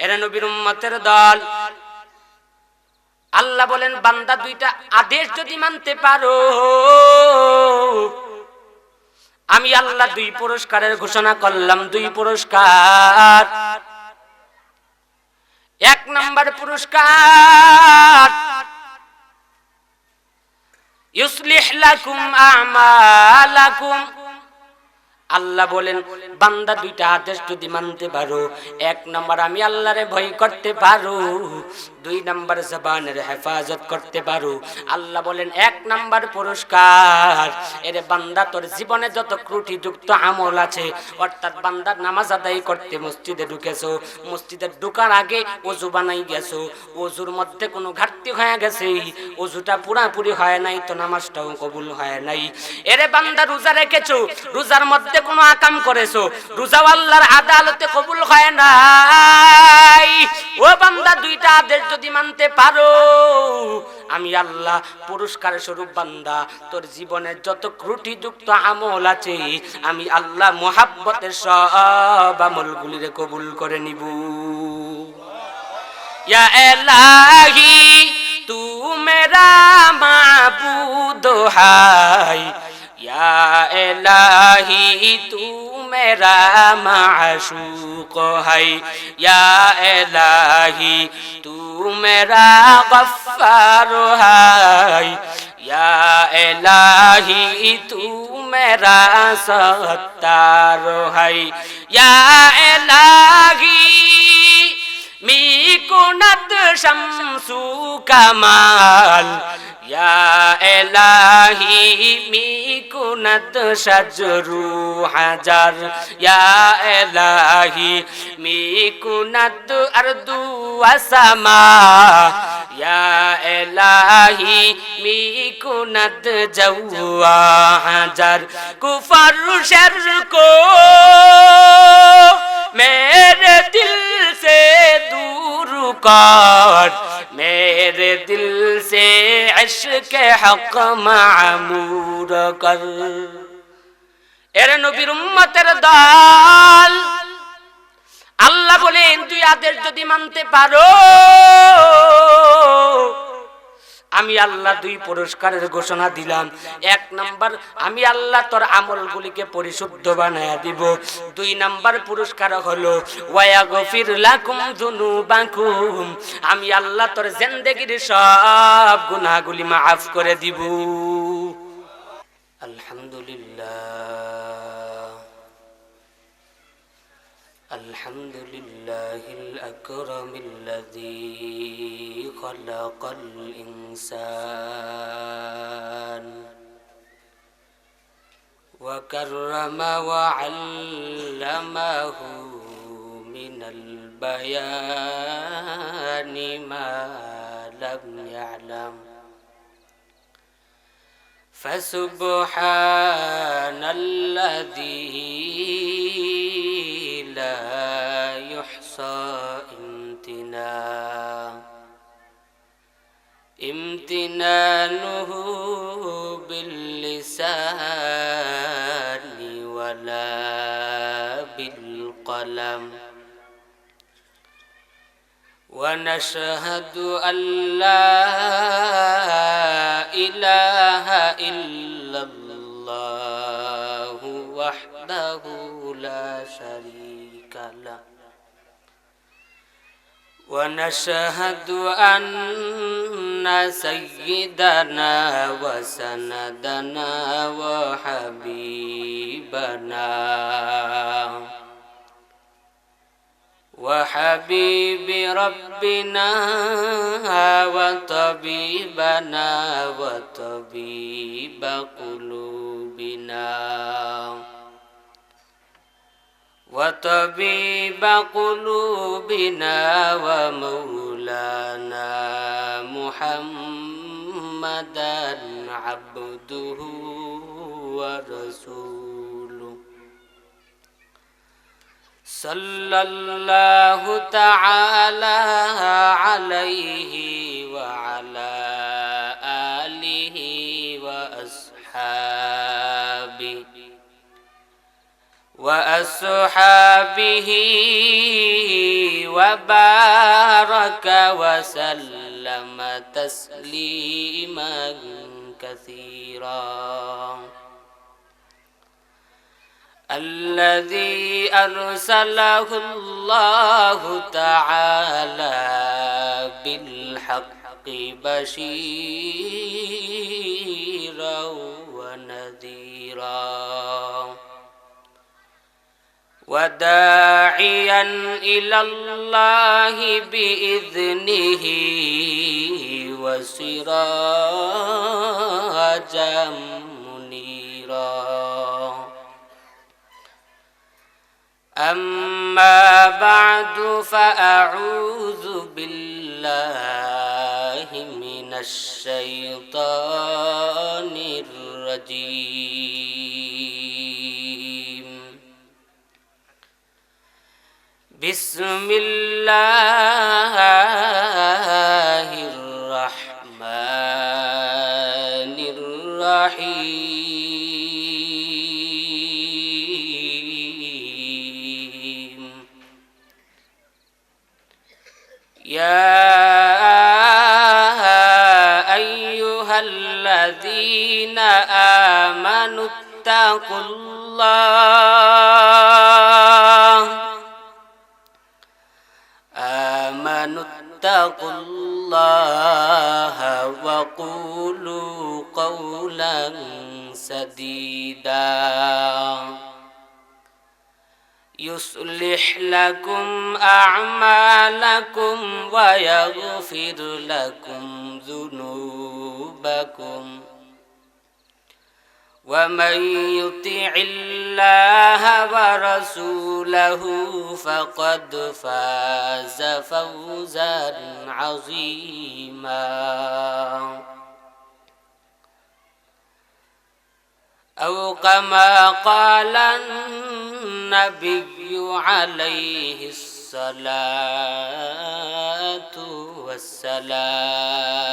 এরা নবীর উম্মতের দল। আল্লাহ বলেন বান্দা দুইটা আদেশ যদি মানতে পারো আমি আল্লাহ দুই পুরস্কারের ঘোষণা করলাম। দুই পুরস্কার। এক নাম্বার পুরস্কার ইউসলিহ লাকুম আমালাকুম। আল্লাহ বলেন বান্দা দুইটা আদেশ যদি মানতে পারো, এক নাম্বার আমি আল্লাহরে ভয় করতে পারো, দুই নাম্বার জবানের হেফাজত করতে পারো। আল্লাহ বলেন এক নাম্বার পুরস্কার, এরে বান্দা তোর জীবনে যত ত্রুটিযুক্ত আমল আছে, অর্থাৎ বান্দার নামাজ আদায় করতে মসজিদে ঢুকেছো, মসজিদে ঢোকার আগে ওযু বানাই গেছো, ওযুর মধ্যে কোনো ঘাটতি হয়ে গেছে, ওযুটা পুরাপুরি হয় নাই, তো নামাজটাও কবুল হয় নাই। এরে বান্দা রোজা রেখেছো, রোজার মধ্যে কোনো আকাম করেছো, রোজাও আল্লাহর আদালতে কবুল হয় নাই। ও বান্দা দুইটা আদেশ যদি মানতে পারো আমি আল্লাহ পুরস্কার স্বরূপ বান্দা তোর জীবনের যত ত্রুটিযুক্ত আমল আছে আমি আল্লাহ মুহাব্বতের সব আমলগুলিরে কবুল করে নিব। या इलाही तू मेरा माबूद है, या इलाही तू मेरा माशूक है, या इलाही तू मेरा गफ्फार है, या इलाही तू मेरा सत्तार है, या इलाही मिकुनत शम्सु कमाल, या इलाही मिकुनत शजरु हजर, या इलाही मिकुनत अर्दु वसमा, या इलाही मिकुनत जवा हजर। कुफर शर को मेरे दिल से दूर कर, मेरे दिल से इश्क हक मामूर कर। এরে নবীর উম্মতের দল, আল্লাহ বলেন দুই আদেশ যদি মানতে পারো আমি আল্লাহ দুই পুরস্কারের ঘোষণা দিলাম। এক নাম্বার আমি আল্লাহ তোর আমলগুলিকে পরিশুদ্ধ বানায়া দিব। দুই নাম্বার পুরস্কার হলো ওয়াগফির লাকুম যুনুবাকুম, আমি আল্লাহ তোর জিন্দেগীর সব গুনাহগুলি মাফ করে দিব। আলহামদুলিল্লাহ, আলহামদুলিল্লাহিল আকরামিল্লাযী খলাকাল ইনসান ওয়া কাররামা ওয়া আল্লামাহু মিনাল বায়ানি মা লাম ইয়ালাম। ফাসুবহানাল্লাযী লা ইহসা ইমতিনানুহু বিল লিসানি ওয়ালা বিল কলম। ونشهد أن لا إله إلا الله وحده لا شريك له، ونشهد أن سيدنا وسندنا وحبيبنا وحبيب ربنا وطبيبنا وطبيب قلوبنا وطبيب قلوبنا ومولانا محمدا عبده ورسوله صلى الله تعالى عليه وعلى آله وأصحابه وأصحابه وبارك وسلم تسليما كثيرا. الذي أرسله الله تعالى بالحق بشيرا ونذيرا وداعيا إلى الله بإذنه وسراجا منيرا. أما بعد فأعوذ بالله من الشيطان الرجيم. بسم الله الرحمن الرحيم. يا أيها الذين آمنوا اتقوا الله وقولوا قولا سديدا يصلح لكم أعمالكم ويغفر لكم ذنوبكم ومن يطع الله ورسوله فقد فاز فوزا عظيما. أو كما قال النبي عليه الصلاة والسلام: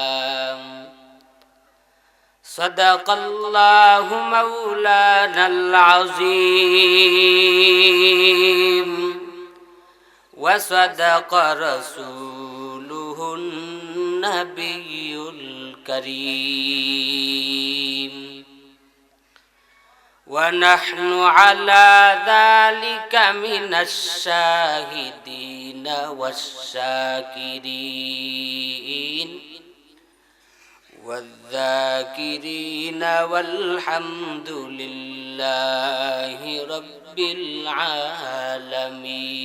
صدق الله مولانا العظيم وصدق رسوله النبي الكريم ونحن على ذلك من الشاهدين والشاكرين والذاكرين والحمد لله رب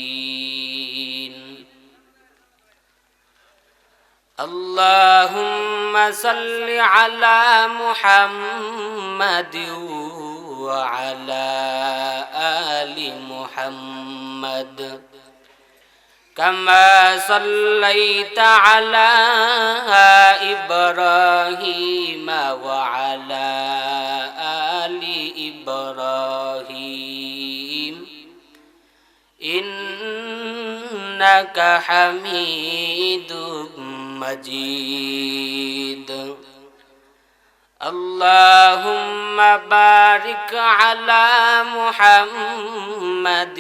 العالمين. اللهم صل على محمد وعلى آل محمد كما صليت على إبراهيم وعلى آل إبراهيم إنك حميد مجيد. اللهم بارك على محمد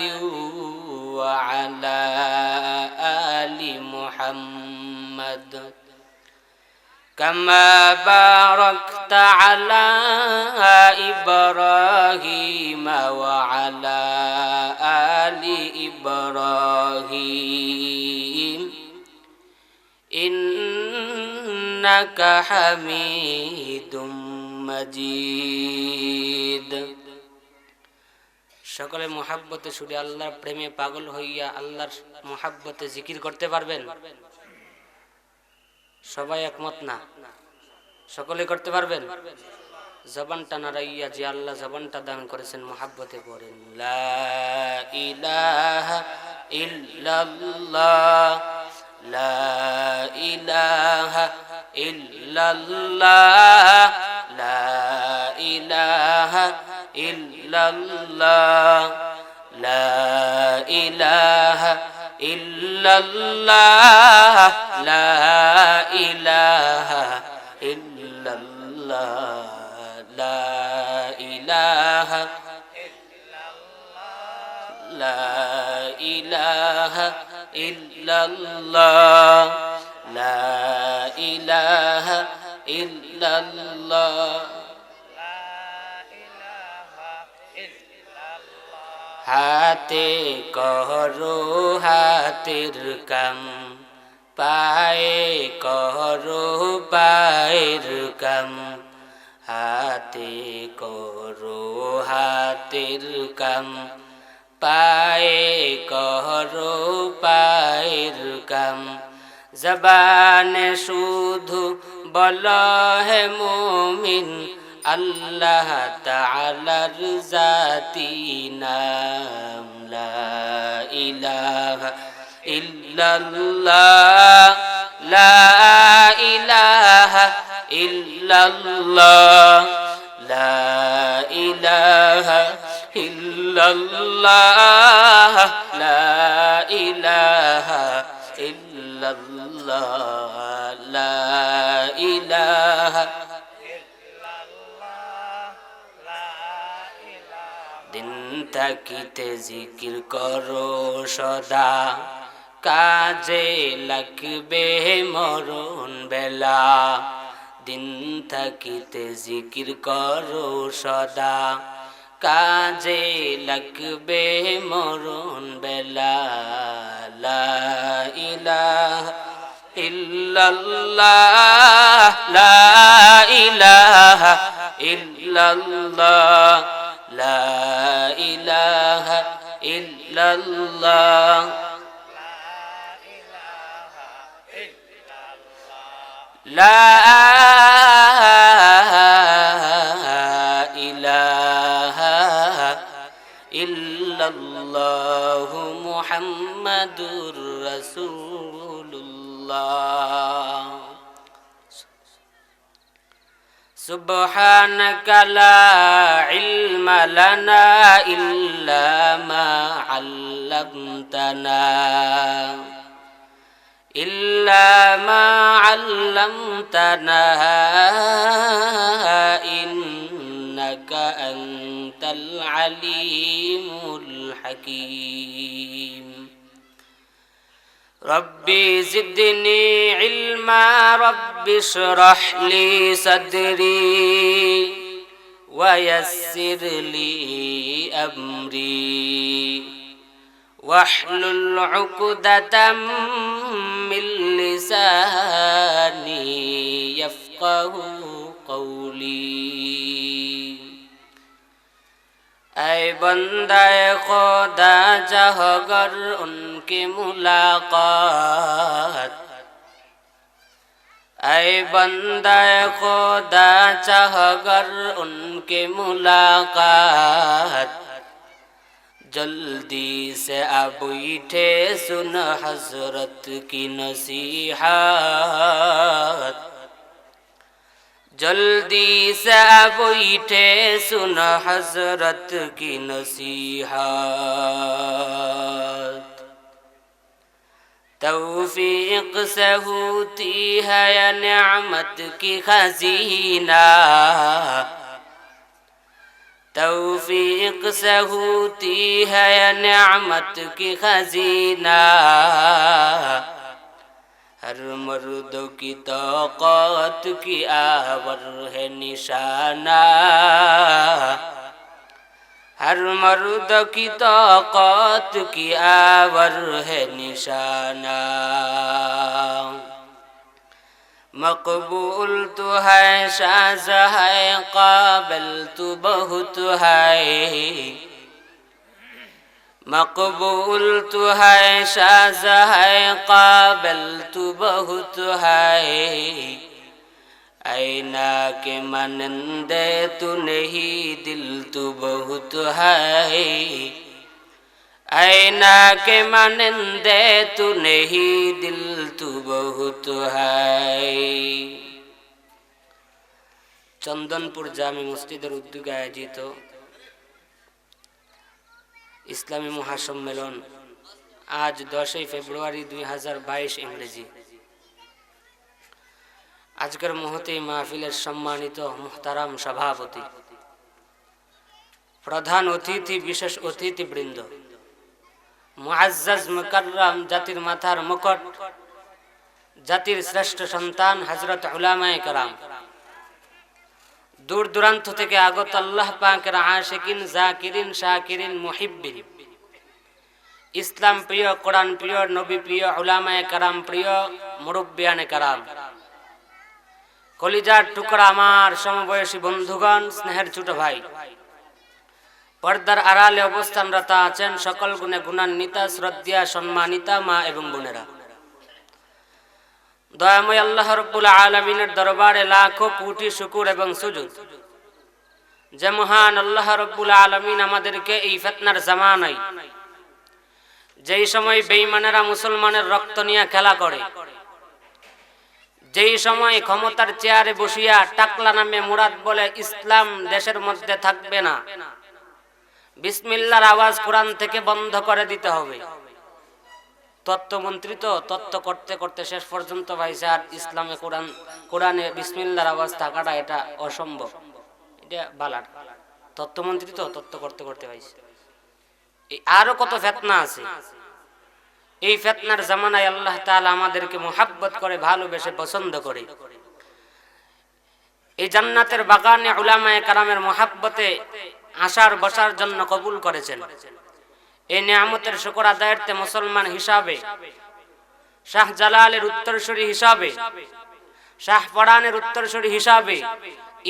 وعلى آل محمد كما باركت على إبراهيم وعلى آل إبراهيم إنك حميد مجيد. সকলে মুহাব্বতে শুনে আল্লাহর প্রেমে পাগল হইয়া আল্লাহর মুহাব্বতে জিকির করতে পারবেন? সবাই একমত না? সকলে করতে পারবেন? জবানটা নাড়াইয়া যে আল্লাহ জবানটা দান করেছেন মুহাব্বতে পড়েন লা ইলাহা ইল্লাল্লাহ লা ইলাহা ইল্লাল্লাহ লা ইলাহা ইল্লাল্লাহ লা ইলাহা ইল্লাল্লাহ লা ইলাহা ইল্লাল্লাহ লা ইলাহা ইল্লাল্লাহ ইলাহা ইল্লাল্লাহ লা ইলাহা ইল্লাল্লাহ হাতে করো হাতের কাম পায়ে করো পায়ের কাম হাতে করো হাতের কাম পায়ে করো পায়ের কাম জবানে শুধু বলো হে মুমিন আল্লাহ তাআলার জাতি নাম লা ইলাহা ইল্লাল্লাহ লা ইলাহা ইল্লাল্লাহ লা ইলাহা ইল্লাল্লাহ লা ইলাহা ইল্লাল্লাহ লা ইলাহা দিন থাকিতে জিকির করো সদা কাজে লাগবে মরণ বেলা দিন থাকিতে জিকির করো সদা কাজে লাগবে মরণ বেলা লা ইলাহা ইল্লাল্লাহ লা ইলাহা ইল্লাল্লাহ লা ইলাহা ইল্লাল্লাহ লা ইলাহা ইল্লাল্লাহ মুহাম্মাদুর রাসূলুল্লাহ সুবহানাকা লা ইলমা লানা ইল্লা মা আল্লামতানা ইল্লা মা আল্লামতানা ইন্নাকা আনতাল আলিমুল হাকীম ربي زدني علما رب اشرح لي صدري ويسر لي أمري واحلل عقدة من لساني يفقه قولي ऐ बंदा खुदा जहगर उनकी मुलाकात ऐ बंदा खुदा जहगर उनकी मुलाकात जल्दी से अब उठे सुन हजरत की नसीहत जल्दी से अब उठे सुन हजरत की नसीहत तौफीक से होती है या नेमत की खजीना तौफीक से होती है या नेमत की खजीना हर मर्द की ताकत की आवर है निशाना हर मर्द की ताकत की आवर है निशाना मकबूल तो है शाज़ है काबिल तो बहुत है मकबूल तो है शाज़ है काबिल तो बहुत है ऐना के मनंदे तू नहीं दिल तो बहुत है ऐना के मनंदे तू नहीं दिल तो बहुत है चंदनपुर जामे मस्जिदर उद्योगे आयोजित इस्लामी महासम्मेलन आज 10 फेब्रुआरी 2022 इंग्रेजी आजकर मुहूर्ते महफिलेर सम्मानित मुहताराम सभापति प्रधान अतिथि विशेष अतिथिवृंद মুআজ্জাজ মুকাররম, জাতির মাথার মুকুট, জাতির শ্রেষ্ঠ সন্তান হযরত উলামায়ে কেরাম, দূর দূরান্ত থেকে আগত আল্লাহ পাকের আশিকিন, জাকিরিন, শাকিরিন, মুহিব্বিন, ইসলাম প্রিয়, কোরআন প্রিয়, নবী প্রিয়, উলামায়ে কেরাম প্রিয়, মুরব্বিয়ানে কেরাম, কলিজার টুকরা আমার সমবয়সী বন্ধুগণ, স্নেহের ছোট ভাই, পর্দার আড়ালে অবস্থানরত আছেন সকল গুণে গুণান্বিতা, শ্রদ্ধা সম্মানিতা মা এবং বোনেরা, দয়াময় আল্লাহ রাব্বুল আলামিনের দরবারে লাখো কোটি শুকর এবং সুজুদ যে মহান আল্লাহ রাব্বুল আলামিন আমাদেরকে এই ফিতনার জামানায়, যেই সময় বেঈমানেরা মুসলমানের রক্ত নিয়ে খেলা করে, যেই সময় ক্ষমতার চেয়ারে বসিয়া টাকলা নামে মুরাদ বলে ইসলাম দেশের মধ্যে থাকবে না, বিসমিল্লাহর আওয়াজ কোরআন থেকে বন্ধ করে দিতে হবে, তত্ত্বমন্ত্রী তো তত্ত্ব করতে করতে শেষ পর্যন্ত ভাইছে আর ইসলামে কোরআনে বিসমিল্লাহর আওয়াজ থাকাটা এটা অসম্ভব, এটা বালার তত্ত্বমন্ত্রী তো তত্ত্ব করতে করতে ভাইছে। আরো কত ফিতনা আছে। এই ফিতনার জামানায় আল্লাহ তাআলা আমাদেরকে মুহাব্বত করে, ভালোবেসে, পছন্দ করে এই জান্নাতের বাগানে উলামায়ে কেরামের মুহাব্বতে আসার বসার জন্য কবুল করেছেন। এই নিয়ামতের শুকর আদায়ার্থে মুসলমান হিসাবে, শাহজালালের উত্তরসূরি হিসাবে, শাহপরানের উত্তরসূরি হিসাবে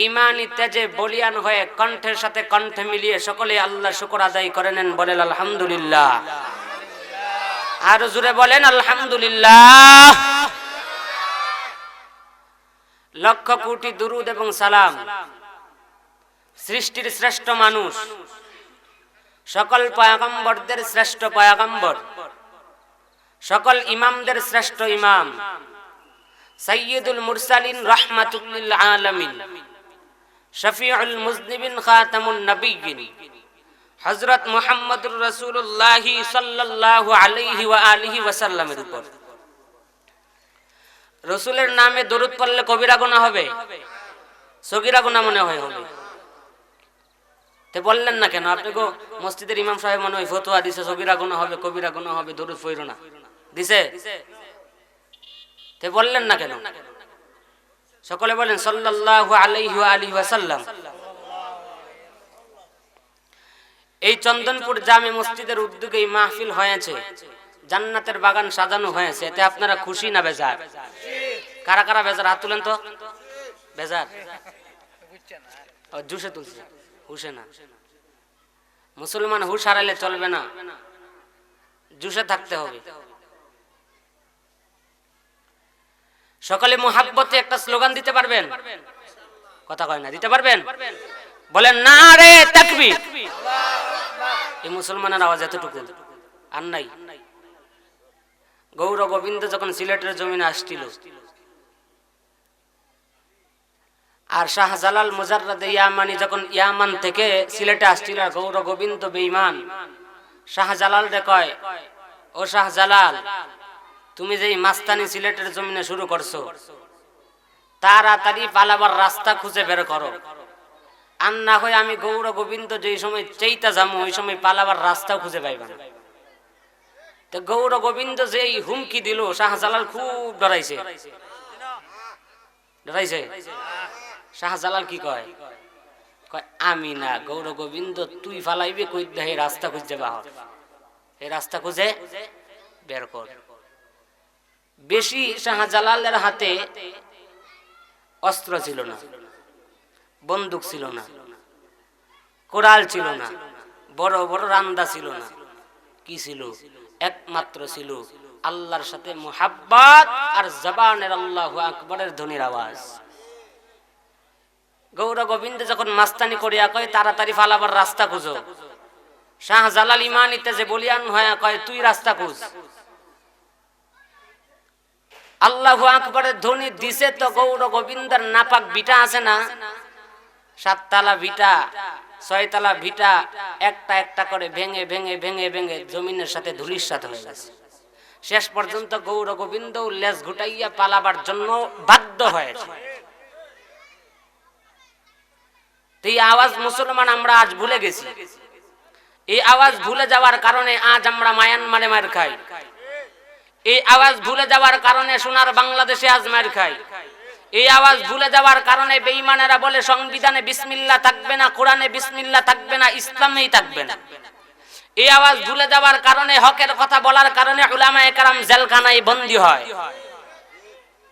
ঈমানি তেজে বলিয়ান হয়ে কণ্ঠের সাথে কণ্ঠ মিলিয়ে সকলে আল্লাহ শুকর আদায় করে নেন, বলেন আলহামদুলিল্লাহ। আর জোরে বলেন আলহামদুলিল্লাহ। লক্ষ কোটি দুরুদ এবং সালাম সৃষ্টির শ্রেষ্ঠ মানুষ, সকল পয়গম্বরদের শ্রেষ্ঠ পয়গম্বর, সকল ইমামদের শ্রেষ্ঠ ইমাম, সাইয়্যিদুল মুরসালিন, রাহমাতুল লিল আলামিন, শফিউল মুজনিবিন, খাতামুন নবিয়্যিন, হযরত মুহাম্মদুর রাসূলুল্লাহ সাল্লাল্লাহু আলাইহি ওয়া আলিহি ওয়াসাল্লামের উপর রাসূলের নামে দরুদ পড়লে কবিরা গুনাহ হবে, সগীরা গুনাহ মনে হয় হবে। তে বললেন না কেন? আপনি গো মসজিদের ইমাম সাহেব মনে হয় ফতোয়া দিছে সগীরা গুনাহ হবে, কবিরা গুনাহ হবে, দরুদ পড়ো না, দিছে? তে বললেন না কেন? সকলে বলেন সাল্লাল্লাহু আলাইহি ওয়া আলিহি ওয়াসাল্লাম। এই চন্দনপুর জামে মসজিদের উদ্যোগে এই মাহফিল হয়েছে, জান্নাতের বাগান সাজানো হয়েছে, এতে আপনারা খুশি না বেজার? কারা কারা বেজার হাত তুলেন তো। বেজার জুসে তুলছে, হুশে না। মুসলমান হুশ হারাইলে চলবে না, জুসে থাকতে হবে। সকলে মুহাব্বতে একটা স্লোগান দিতে পারবেন? কথা কয় না, দিতে পারবেন? বলেন নারে তাকবীর। এই মুসলমানের আওয়াজ এতটুকু, আর নাই। গৌর গোবিন্দ যখন সিলেটের জমিনে আসছিল আর শাহজালাল মুজাররদে ইয়ামানি যখন ইয়ামান থেকে সিলেটে আসছিল, গৌর গোবিন্দ বেঈমান শাহজালাল রে কয়, ও শাহজালাল, তুমি যেই মাস্তানি সিলেটের জমিনে শুরু করছো, তাড়াতাড়ি পালাবার রাস্তা খুঁজে বের করো, আর না হয় আমি গৌর গোবিন্দ যেই সময় চেইতা যাবো ওই সময় পালাবার রাস্তাও খুঁজে পাইবা না। তো গৌর গোবিন্দ যেই হুমকি দিল, শাহজালাল খুব ডরাইছে। ডরাইছে? শাহজালাল কি কয়? কয় আমি না, গৌর গোবিন্দ তুই ফালাইবে কই, এই রাস্তা খুঁজে বাহর, এই রাস্তা খুঁজে বের কর। বেশি শাহজালালের হাতে অস্ত্র ছিল না, বন্দুক ছিল না, কোরাল ছিল না, বড় বড় রান্দা ছিল না। কি ছিল? একমাত্র ছিল আল্লাহর সাথে মুহাব্বত আর জবানের আল্লাহু আকবরের ধ্বনির আওয়াজ। গৌর গোবিন্দ যখন মাস্তানি করিয়া কয় তাড়াতাড়ি ফালাবার রাস্তা খুঁজো, শাহজালাল ইমানিতে যে বলিয়ান হয়ে কয় তুই রাস্তা খুঁজ। আল্লাহু আকবরের ধ্বনি দিছে তো গৌর গোবিন্দের নাপাক ভিটা আছে না, 7 তালা ভিটা, 6 তালা ভিটা একটা একটা করে ভেঙে ভেঙে ভেঙে ভেঙে জমিনের সাথে ধুলির সাথে হয়ে গেছে। শেষ পর্যন্ত গৌর গোবিন্দ লেজ ঘুটাইয়া পালাবার জন্য বাধ্য হয়েছে। এই আওয়াজ মুসলমান আমরা আজ ভুলে গেছি। এই আওয়াজ ভুলে যাওয়ার কারণে আজ আমরা মায়ানমারে মার খাই। এই আওয়াজ ভুলে যাওয়ার কারণে সোনার বাংলাদেশে আজ মার খাই। এই আওয়াজ ভুলে যাওয়ার কারণে বেঈমানেরা বলে সংবিধানে বিসমিল্লাহ থাকবে না, কোরআনে বিসমিল্লাহ থাকবে না, ইসলামেই থাকবে না। এই আওয়াজ ভুলে যাওয়ার কারণে হকের কথা বলার কারণে উলামায়ে কেরাম জেলখানায় বন্দী হয়,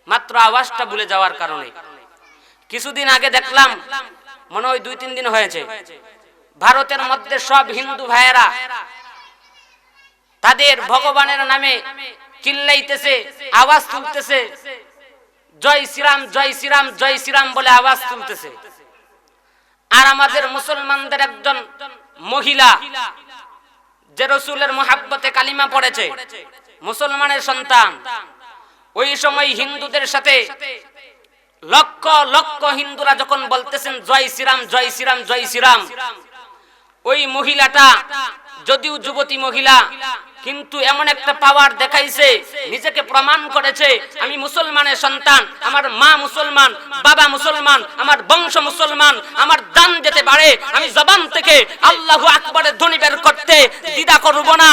মাত্র আওয়াজটা ভুলে যাওয়ার কারণে। কিছুদিন আগে দেখলাম, মনে হয় 2-3 দিন হয়েছে, ভারতের মধ্যে সব হিন্দু ভাইয়েরা তাদের ভগবানের নামে চিল্লাইতেছে, আওয়াজ তুলতেছে, জয় শ্রীরাম জয় শ্রীরাম জয় শ্রীরাম বলে আওয়াজ তুলতেছে। আর আমাদের মুসলমানদের একজন মহিলা যে রাসূলের মহব্বতে কালিমা পড়েছে, মুসলমানের সন্তান, ওই সময় হিন্দুদের সাথে লক্ষ লক্ষ হিন্দুরা যখন বলতেছেন জয় শ্রীরাম জয় শ্রীরাম জয় শ্রীরাম, ওই মহিলাটা যদিও যুবতী মহিলা কিন্তু এমন একটা পাওয়ার দেখাইছে, নিজেকে প্রমাণ করেছে আমি মুসলমানের সন্তান, আমার মা মুসলমান, বাবা মুসলমান, আমার বংশ মুসলমান, আমার জান যেতে পারে, আমি জবান থেকে আল্লাহু আকবারের ধ্বনি বের করতে দ্বিধা করব না,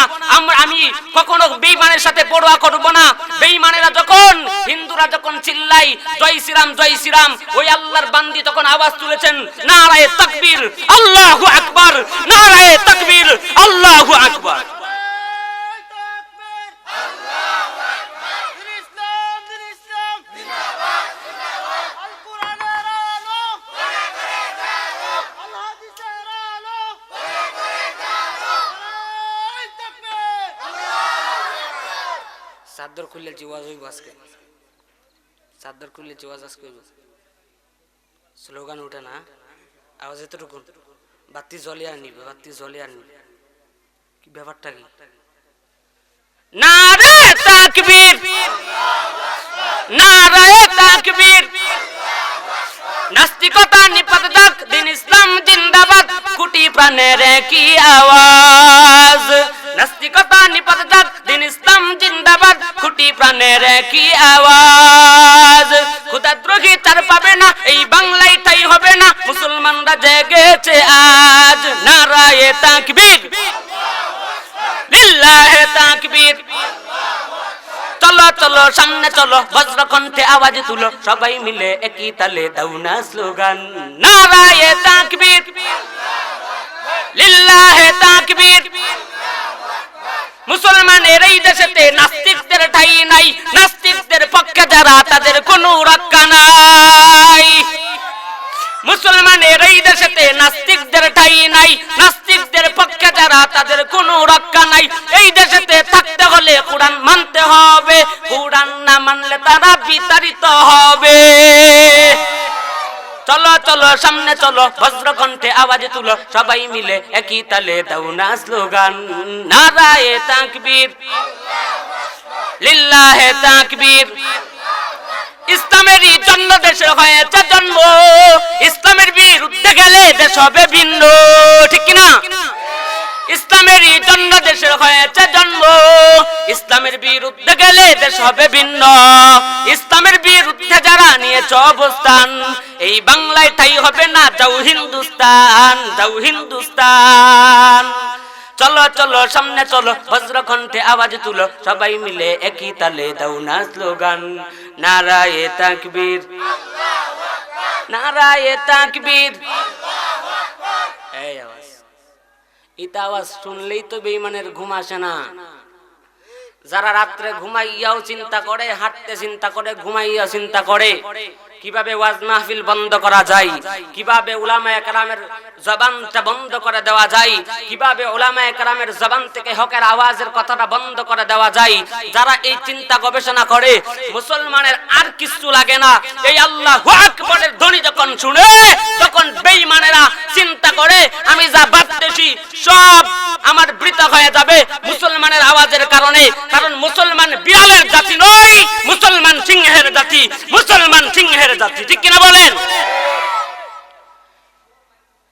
আমি কখনো বেঈমানের সাথে পরোয়া করব না। বেঈমানেরা যখন, হিন্দুরা যখন চিল্লাই জয় শ্রীরাম জয় শ্রীরাম, ওই আল্লাহর বান্দি তখন আওয়াজ তুলেছেন নারায়ে তাকবীর আল্লাহু আকবার, নারায়ে তাকবীর আল্লাহু আকবার। চাদর খুললে জিওয়াজ হইব, আজকে চাদর খুললে জিওয়াজ আজকে হইব, স্লোগান ওঠে না, আওয়াজ এতটুকু, বাতি জ্বলিয়ে আনিবে, বাতি জ্বলিয়ে আনিবে, কি ব্যাপারটা কি? নারায়ে তাকবীর নারায়ে তাকবীর, নাস্তিকতা নিপাত দাগ, দিন ইসলাম জিন্দাবাদ, কোটি প্রাণের কি আওয়াজ, নাস্তিকতা নিপাত দাগ, দিন ইসলাম জিন্দাবাদ, কোটি প্রাণের কি আওয়াজ, খোদাদ্রোহী তার পাবে না, এই বাংলায় ঠাই হবে না, মুসলমানরা জেগেছে আজ, নারায়ে তাকবীর লিল্লাহে তাকবীর। চলো চলো সামনে চলো, বজ্রকণ্ঠে আওয়াজ তুলো, সবাই মিলে একই তালে দাও না স্লোগান, নারায়ে তাকবীর লিল্লাহে তাকবীর। মুসলমানের এই দেশেতে নাস্তিকদের ঠাঁই নাই, নাস্তিকদের পক্ষে যারা তাদের কোনো রক্ষা নাই। মুসলমানের এই দেশেতে নাস্তিকদের ঠাঁই নাই, নাস্তিকদের পক্ষে যারা তাদের কোনো রক্ষা নাই। এই দেশেতে থাকতে হলে কোরআন মানতে হবে, কোরআন না মানলে তারা বিতাড়িত হবে। চলো চলো সামনে চলো, বজ্রকণ্ঠে আওয়াজ তুলো, সবাই মিলে একই তালে দাও না স্লোগান, নারায়ে তাকবীর লিল্লাহে তাকবীর। ইসলামেরই জন্য দেশে হয়েছে জন্ম, ইসলামের বিরুদ্ধে গেলে দেশ হবে ভিন্ন, ঠিক কিনা? ইসলামেরই জন্য দেশে হয়েছে জন্ম, ইসলামের বিরুদ্ধে গেলে দেশ হবে ভিন্ন। ইসলামের বিরুদ্ধে যারা নিয়েছে অবস্থান, এই বাংলায় ঠাই হবে না, যাও হিন্দুস্তান, যাও হিন্দুস্তান। চলো চলো সামনে চলো, বজ্রকণ্ঠে আওয়াজ তুলো, সবাই মিলে একই তালে দাও না স্লোগান, নারায়ে তাকবীর নারায়ে তাকবীর। এই আওয়াজ, এটা আওয়াজ শুনলেই তো বেঈমানের ঘুম আসে না। যারা রাত্রে ঘুমাইয়াও চিন্তা করে, হাঁটতে চিন্তা করে, ঘুমাইয়া চিন্তা করে কিভাবে ওয়াজ মাহফিল বন্ধ করা যায়, কিভাবে উলামায়ে কেরামের জবানটা বন্ধ করে দেওয়া যায়, কিভাবে উলামায়ে কেরামের জবান থেকে হকের আওয়াজের কথাটা বন্ধ করে দেওয়া যায়। যারা এই চিন্তা গবেষণা করে, মুসলমানের আর কিছু লাগে না, এই আল্লাহু আকবারের ধ্বনি যখন শুনে তখন বেঈমানেরা চিন্তা করে আমি যা ভাবতেছি সব আমার বৃথা হয়ে যাবে মুসলমানের আওয়াজের কারণে। কারণ মুসলমান বিড়ালের জাতি নয়, মুসলমান সিংহের জাতি, মুসলমান সিংহের জাতি, ঠিক কিনা বলেন?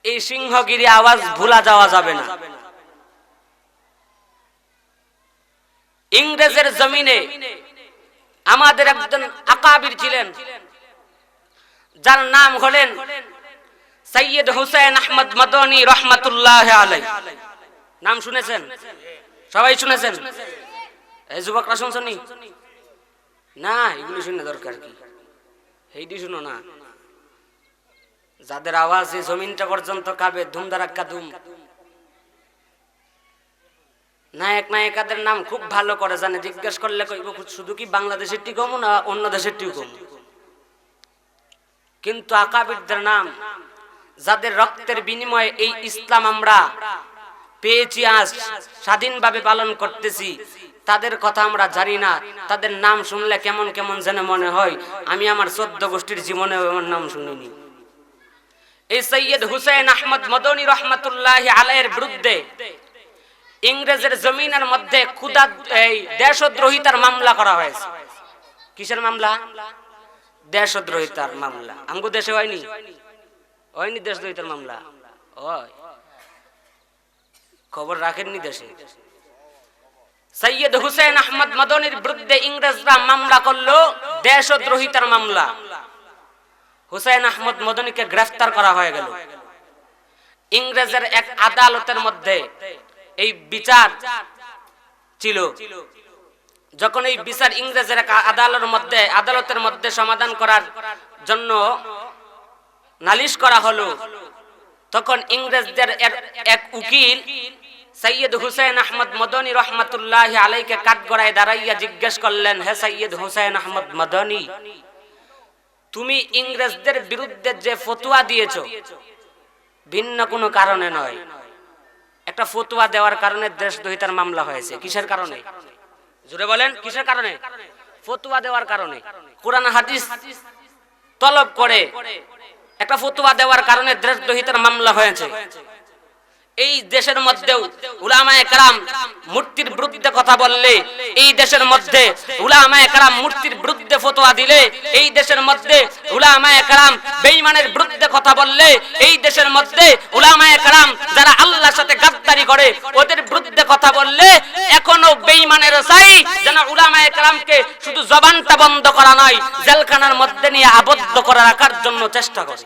এই সিংহগিরি আওয়াজ ভুলা যাওয়া যাবে না। ইংরেজের জমিনে আমাদের একজন আকাবির ছিলেন, যার নাম হলেন সৈয়দ হুসাইন আহমদ মদনী রহমাতুল্লাহ আলাইহি। নাম শুনেছেন? সবাই শুনেছেন? এই যুবকরা শুনছনি? না, এগুলি শুনে দরকার কি? এইটি শুনো না, যাদের আওয়াজ এই জমিনটা পর্যন্ত কাঁপে, ধুম ধারাক্কা ধুম। নায়ক নায়িকাদের নাম খুব ভালো করে জানে, জিজ্ঞেস করলে কইব শুধু কি বাংলাদেশের টি কম না অন্য দেশের টিও কম। কিন্তু আকাবিরদের নাম, যাদের রক্তের বিনিময়ে এই ইসলাম আমরা পেয়েছি, আজ স্বাধীনভাবে পালন করতেছি, তাদের কথা আমরা জানি না। তাদের নাম শুনলে কেমন কেমন যেন মনে হয় আমি আমার 14 গোষ্ঠীর জীবনে আমার নাম শুনিনি। এই সৈয়দ হুসাইন আহমদ মদনী রহমাতুল্লাহি আলাইহির বিরুদ্ধে ইংরেজের জমিনের মধ্যে খুদা এই দেশদ্রোহিতার মামলা করা হয়েছে। কিসের মামলা? দেশদ্রোহিতার মামলা। আমগো দেশে হয়নি? হয়নি দেশদ্রোহিতার মামলা? হয়। খবর রাখেননি দেশে? সৈয়দ হুসাইন আহমদ মদনীর বিরুদ্ধে ইংরেজরা মামলা করলো দেশদ্রোহিতার মামলা। হুসাইন আহমদ মদনীকে গ্রেফতার করা হয়ে গেল। ইংরেজের এক আদালতের মধ্যে এই বিচার ছিল। যখন এই বিচার ইংরেজের এক আদালতের মধ্যে সমাধান করার জন্য নালিশ করা হলো, তখন ইংরেজদের এক উকিল সৈয়দ হুসাইন আহমদ মদনী রহমাতুল্লাহি আলাইহিকে কাঠগড়ায় দাঁড়াইয়া জিজ্ঞেস করলেন, হে সৈয়দ হুসাইন আহমদ মদনী, তুমি ইংরেজদের বিরুদ্ধে যে ফতোয়া দিয়েছো ভিন্ন কোনো কারণে নয়, একটা ফতোয়া দেওয়ার কারণে দেশদ্রোহিতার মামলা হয়েছে। কিসের কারণে? জোরে বলেন, কিসের কারণে? ফতোয়া দেওয়ার কারণে। কোরআন হাদিস তলব করে একটা ফতোয়া দেওয়ার কারণে দেশদ্রোহিতার মামলা হয়েছে। এই দেশের মধ্যেও উলামায়ে কেরাম মূর্তির বিরুদ্ধে কথা বললে, এই দেশের মধ্যে উলামায়ে কেরাম মূর্তির বিরুদ্ধে ফতোয়া দিলে, এই দেশের মধ্যে উলামায়ে কেরাম বেঈমানের বিরুদ্ধে কথা বললে, এই দেশের মধ্যে উলামায়ে কেরাম যারা আল্লাহর সাথে গাদ্দারি করে ওদের বিরুদ্ধে কথা বললে, এখনো বেঈমানের চাই যেন উলামায়ে কেরামকে শুধু জবানটা বন্ধ করা নয়, জেলখানার মধ্যে নিয়ে আবদ্ধ করে রাখার জন্য চেষ্টা করে।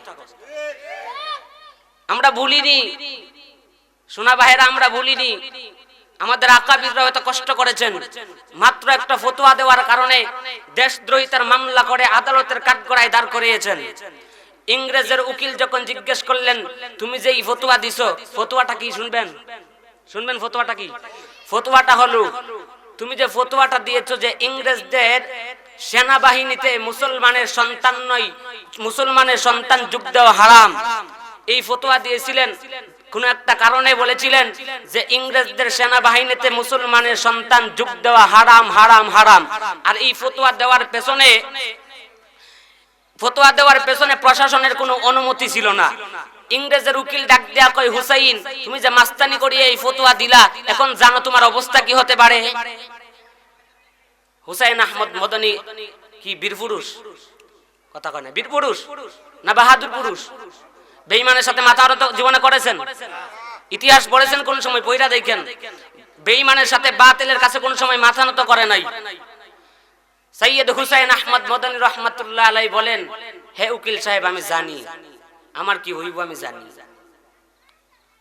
আমরা ভুলিনি সোনা ভাইরা, আমরা ভুলিনি। আমাদের আকাবিররা হয়তো কষ্ট করেছেন, মাত্র একটা ফতোয়া দেওয়ার কারণে দেশদ্রোহিতার মামলা করে আদালতের কাঠগড়ায় দাঁড় করিয়েছেন। ইংরেজের উকিল যখন জিজ্ঞেস করলেন, তুমি যে এই ফতোয়া দিছো, ফতোয়াটা কি? শুনবেন ফতোয়াটা কি? ফতোয়াটা হলো, তুমি যে ফতোয়াটা দিয়েছো যে ইংরেজদের সেনাবাহিনীতে মুসলমানের সন্তান নয়, মুসলমানের সন্তান যোগ দেওয়া হারাম। এই ফতোয়া দিয়েছিলেন কোন একটা কারণে, বলেছিলেন যে ইংরেজদের সেনাবাহিনীতে মুসলমানের সন্তান যোগ দেওয়া হারাম হারাম হারাম। আর এই ফতোয়া দেওয়ার পেছনে প্রশাসনের কোনো অনুমতি ছিল না। ইংরেজের উকিল ডাক দেয়া কয়, হুসাইন, তুমি যে মাস্তানি করিয়ে এই ফতোয়া দিলা, এখন জানো তোমার অবস্থা কি হতে পারে? হুসাইন আহমদ মদনী কি বীর পুরুষ? কথা কয় না, বীর পুরুষ না বাহাদুর পুরুষ? বেঈমানের সাথে মাথা নত জীবনে করেছেন? ইতিহাস পড়েছেন কোন সময়? পয়রা দেখেন, বেঈমানের সাথে বাতিলের কাছে কোন সময় মাথা নত করে নাই। সৈয়দ হুসাইন আহমদ মদনী রহমাতুল্লাহ আলাইহি বলেন, হে উকিল সাহেব, আমি জানি আমার কি হইব, আমি জানি।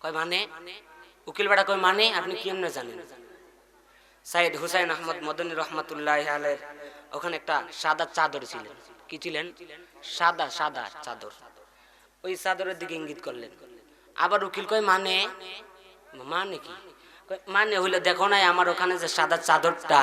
কয় মানে? উকিল বেটা কয় মানে আপনি কি এমনি জানেন? সৈয়দ হুসাইন আহমদ মদনী রহমাতুল্লাহ আলাইহি ওখানে একটা সাদা চাদর ছিলেন। কি ছিলেন? সাদা চাদর। ওই চাদরের দিকে ইঙ্গিত করলেন। আবার উকিল কয় মানে কি? মানে হইলে দেখো নাই আমার ওখানে যে সাদা চাদরটা,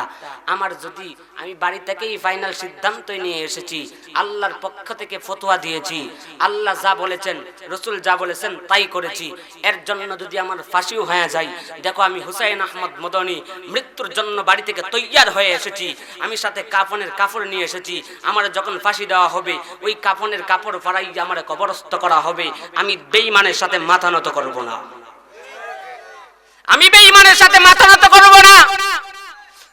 আমার যদি আমি বাড়ি থেকেই ফাইনাল সিদ্ধান্ত নিয়ে এসেছি, আল্লাহর পক্ষ থেকে ফতোয়া দিয়েছি, আল্লাহ যা বলেছেন রাসূল যা বলেছেন তাই করেছি, এর জন্য যদি আমার ফাঁসিও হয়ে যায়, দেখো আমি হুসাইন আহমদ মদনী মৃত্যুর জন্য বাড়ি থেকে তৈয়ার হয়ে এসেছি, আমি সাথে কাফনের কাপড় নিয়ে এসেছি, আমার যখন ফাঁসি দেওয়া হবে ওই কাফনের কাপড় ফাড়াই আমার কবরস্থ করা হবে, আমি বেঈমানের সাথে মাথা নত করব না, আমি বেঈমানের সাথে মাথা নত করব না।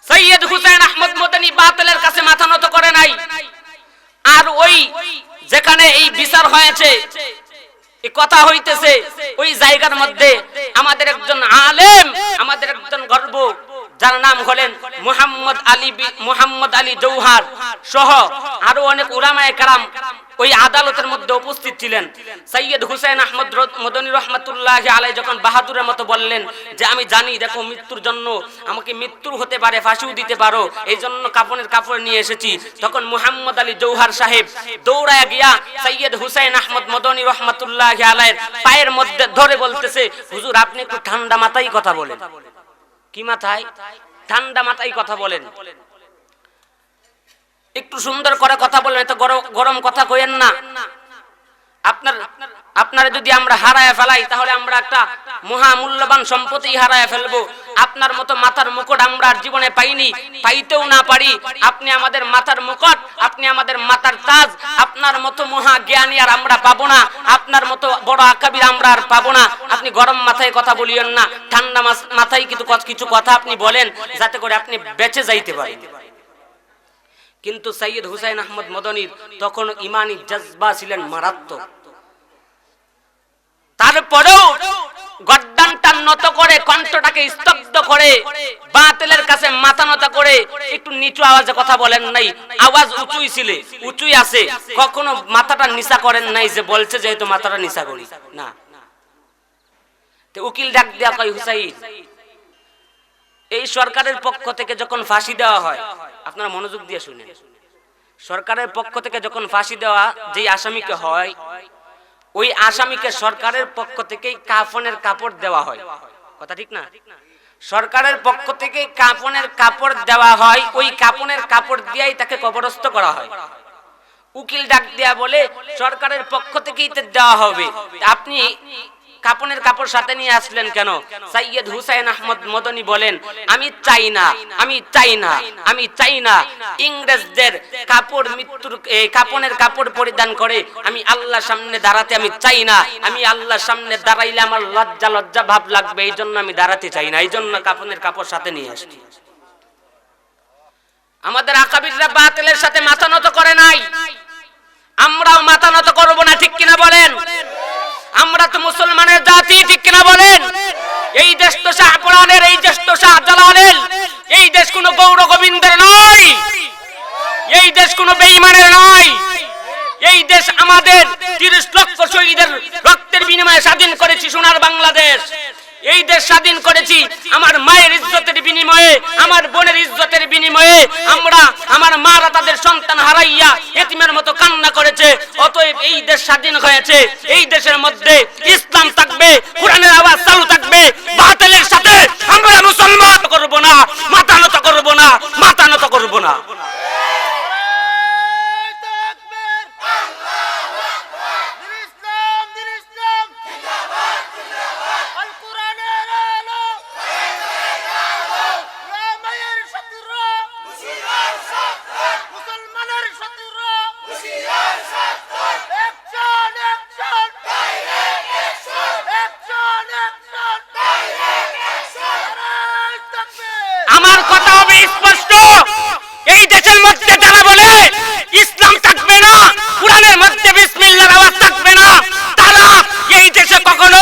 সৈয়দ হুসাইন আহমদ মদনী বাতিলের কাছে মাথা নত করে নাই। আর ওই যেখানে এই বিচার হয়েছে, এই কথা হইতেছে, ওই জায়গার মধ্যে আমাদের একজন আলেম, আমাদের একজন গর্ব, যার নাম হলেন মুহাম্মদ আলী জৌহার সহ আরো অনেক উলামায়ে কেরাম ওই আদালতের মধ্যে উপস্থিত ছিলেন। সৈয়দ হুসাইন আহমদ মদনী রহমাতুল্লাহি আলাইহি যখন বাহাদুরের মতো বললেন যে আমি জানি দেখো মৃত্যুর জন্য আমাকে মৃত্যু হতে পারে, ফাঁসিও দিতে পারো, এই জন্য কাফনের কাপড় নিয়ে এসেছি, তখন মুহাম্মদ আলী জৌহার সাহেব দৌড়ায় গিয়া সৈয়দ হুসাইন আহমদ মদনী রহমাতুল্লাহি আলাইহির পায়ের মধ্যে ধরে বলতেছে, হুজুর আপনি একটু ঠান্ডা মাথায় কথা বলেন। কি মাথায়? ঠান্ডা মাথায় কথা বলেন, একটু সুন্দর করে কথা বলেন, এত গরম কথা কইেন না। আপনারা যদি আমরা হারায় ফেলাই তাহলে আমরা একটা মহামূল্যবান সম্পত্তি হারায় ফেলবো। আপনার মতো মাথার মুকুট আমরা জীবনে পাইনি, পাইতেও না পারি। আপনি আমাদের মাথার মুকুট, আপনি আমাদের মাথার তাজ, আপনার মতো মহা জ্ঞানী আর আমরা পাবো না, আপনার মতো বড় আকাবির আমরা আর পাবো না। আপনি গরম মাথায় কথা বলিয়েন না, ঠান্ডা মাথায় কিছু কথা আপনি বলেন যাতে করে আপনি বেঁচে যাইতে পারেন। কিন্তু সৈয়দ হুসাইন আহমদ মদনীর তখন ইমানি জজবা ছিলেন মারাত্মক। তারপরেও গর্দানটা নত করে, কণ্ঠটাকে স্তব্ধ করে, বাতিলের কাছে মাথা নত করে একটু নিচু আওয়াজে কথা বলেন নাই। আওয়াজ উঁচুই ছিল, উঁচুই আছে, কখনো মাথাটা নিচা করেন নাই যে বলছে যেহেতু মাথাটা নিচা করি না। তো উকিল ডাক দেয়া কয়, হুসাইন এই সরকারের পক্ষ থেকে যখন ফাঁসি দেওয়া হয়, আপনারা মনোযোগ দিয়ে শুনেন, সরকারের পক্ষ থেকে যখন ফাঁসি দেওয়া যে আসামিকে হয়, ওই আসামিকে সরকারের পক্ষ থেকেই কাফনের কাপড় দেওয়া হয়। কথা ঠিক না? সরকারের পক্ষ থেকে কাফনের কাপড় দেওয়া হয়, ওই কাফনের কাপড় দিয়েই তাকে কবরস্থ করা হয়। উকিল ডাক দেয়া বলে সরকারের পক্ষ থেকেই তো দেওয়া হবে, আপনি কাপনের কাপড় সাথে নিয়ে আসলেন কেন? সৈয়দ হুসাইন আহমদ মদনী বলেন, আমি চাই না, আমি চাই না, আমি চাই না ইংরেজদের কাপড়, মৃত্যুর কাপনের কাপড় পরিধান করে আমি আল্লাহর সামনে দাঁড়াতে আমি চাই না। আমি আল্লাহর সামনে দাঁড়াইলে আমার লজ্জা লজ্জা ভাব লাগবে, এই জন্য আমি দাঁড়াতে চাই না, এই জন্য কাপনের কাপড় সাথে নিয়ে আসছি। আমাদের আকাবিররা বাতিলের সাথে মাথা নত করে নাই, আমরাও মাথা নত করব না, ঠিক কিনা বলেন? আমরা তো মুসলমানের জাতি, ঠিক কিনা বলেন? এই দেশ তো শাহপুরানের, এই দেশ তো শাহজালালের, এই দেশ কোনো গৌর গোবিন্দের নয়, এই দেশ কোনো বেঈমানের নয়। এই দেশ আমাদের 30 লক্ষ শহীদের রক্তের বিনিময়ে স্বাধীন করেছি সোনার বাংলাদেশ। এই দেশ স্বাধীন করেছি আমার মায়ের ইজ্জতের বিনিময়ে, আমার বোনের ইজ্জতের বিনিময়ে। আমরা, আমার মারা তাদের সন্তান হারাইয়া এতিমের মতো কান্না করেছে। অতএব এই দেশ স্বাধীন হয়েছে, এই দেশের মধ্যে ইসলাম থাকবে, কোরআনের আওয়াজ চালু থাকবে। বাতিলের সাথে আমরা মুসলমান করব না, মাথা নত করব না, মাথা নত করব না। আমার কথা হবে স্পষ্ট, এই দেশের মধ্যে যারা বলে ইসলাম থাকবে না, কোরআনের মধ্যে বিসমিল্লাহর আওয়াজ থাকবে না, তারা এই দেশে কখনো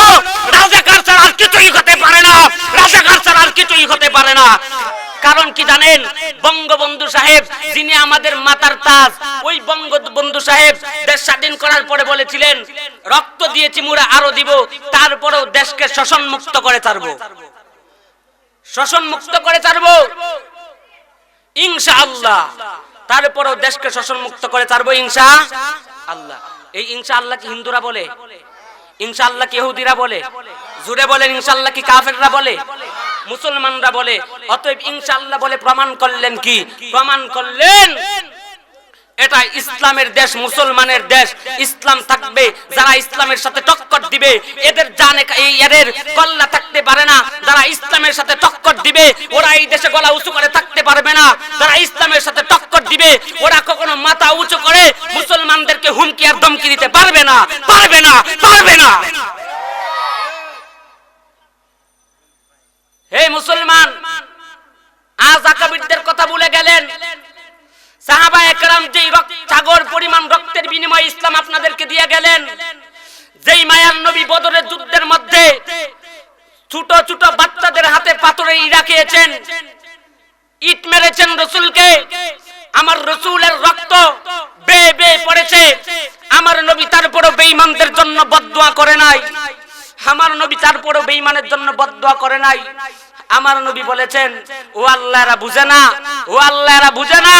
রাজাকার ছাড়া আর কিছুই হতে পারে না, রাজাকার ছাড়া আর কিছুই হতে পারে না। কারণ কি জানেন? বঙ্গবন্ধু সাহেব যিনি আমাদের মাথার তাজ, ওই বঙ্গবন্ধু সাহেব দেশ স্বাধীন করার পরে বলেছিলেন, রক্ত দিয়েছি মুরা আরো দিব, তারপরেও দেশকে শোষণ মুক্ত করে ছাড়বো, শোষণ মুক্ত করে ছাড়বো ইনশাআল্লাহ। তারপরেও দেশকে শোষণ মুক্ত করে ছাড়বো ইনশাআল্লাহ। এই ইনশাআল্লাহ কি হিন্দুরা বলে? ইনশাআল্লাহ কি ইহুদিরা বলে? জুড়ে বলেন, ইনশাআল্লাহ কি কাফেররা বলে? মুসলমানরা বলে। অতএব ইনশাআল্লাহ বলে প্রমাণ করলেন কি? প্রমাণ করলেন এটা ইসলামের দেশ, মুসলমানের দেশ, ইসলাম থাকবে। যারা ইসলামের সাথে টক্কর দিবে এদের জানে, এদের কল্লা থাকতে পারে না। যারা ইসলামের সাথে টক্কর দিবে ওরা এই দেশে গলা উঁচু করে থাকতে পারবে না। যারা ইসলামের সাথে টক্কর দিবে ওরা কখনো মাথা উঁচু করে মুসলমানদেরকে হুমকি আর ধমকি দিতে পারবে না, পারবে না, পারবে না। হে মুসলমান, আজ আকাবিরদের কথা ভুলে গেলেন। সাহাবায়ে কেরাম যেই সাগর পরিমাণ রক্তের বিনিময়ে ইসলাম আপনাদেরকে দিয়ে গেলেন, যেই মায়ার নবী বদরের যুদ্ধের মধ্যে ছোট ছোট বাচ্চাদের হাতে পাথরে ইরা খেয়েছেন, ইট মেরেছেন রাসূলকে, আমার রাসূলের রক্ত বেয়ে বেয়ে পড়েছে। নবী তারপরও বেঈমানদের জন্য বদদুয়া করে নাই। আমার নবী তারপরও বেঈমানের জন্য বদদুয়া করে নাই। আমার নবী বলেছেন, ও আল্লাহ এরা বুঝে না, ও আল্লাহ এরা বুঝে না,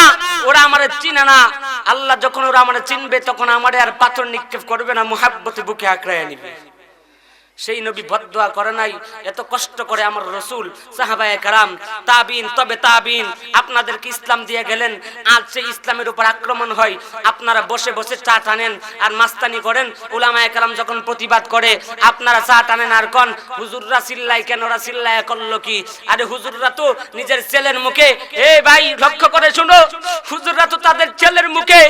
ওরা আমারে চিনে না। আল্লাহ যখন ওরা আমারে চিনবে তখন আমারে আর পাথর নিক্ষেপ করবে না, মুহাব্বতে বুকে আঁকড়ায় নিবে। সেই নবী বদদুয়া করে নাই। এত কষ্ট করে আমার রাসূল, সাহাবায়ে কেরাম, তাবিন, তবে তাবিন আপনাদেরকে ইসলাম দিয়ে গেলেন। আজ সেই ইসলামের উপর আক্রমণ হয়, আপনারা বসে বসে চা টানেন আর মাস্তানি করেন। উলামায়ে কেরাম যখন প্রতিবাদ করে আপনারা চা টানেন আর কোন হুজুররা চিল্লাই কেন, ওরা চিল্লায়া করলো কি? আরে হুজুররা তো নিজের ছেলের মুখে, এ ভাই লক্ষ্য করে শুনো, হুজুররা তো তাদের ছেলের মুখে,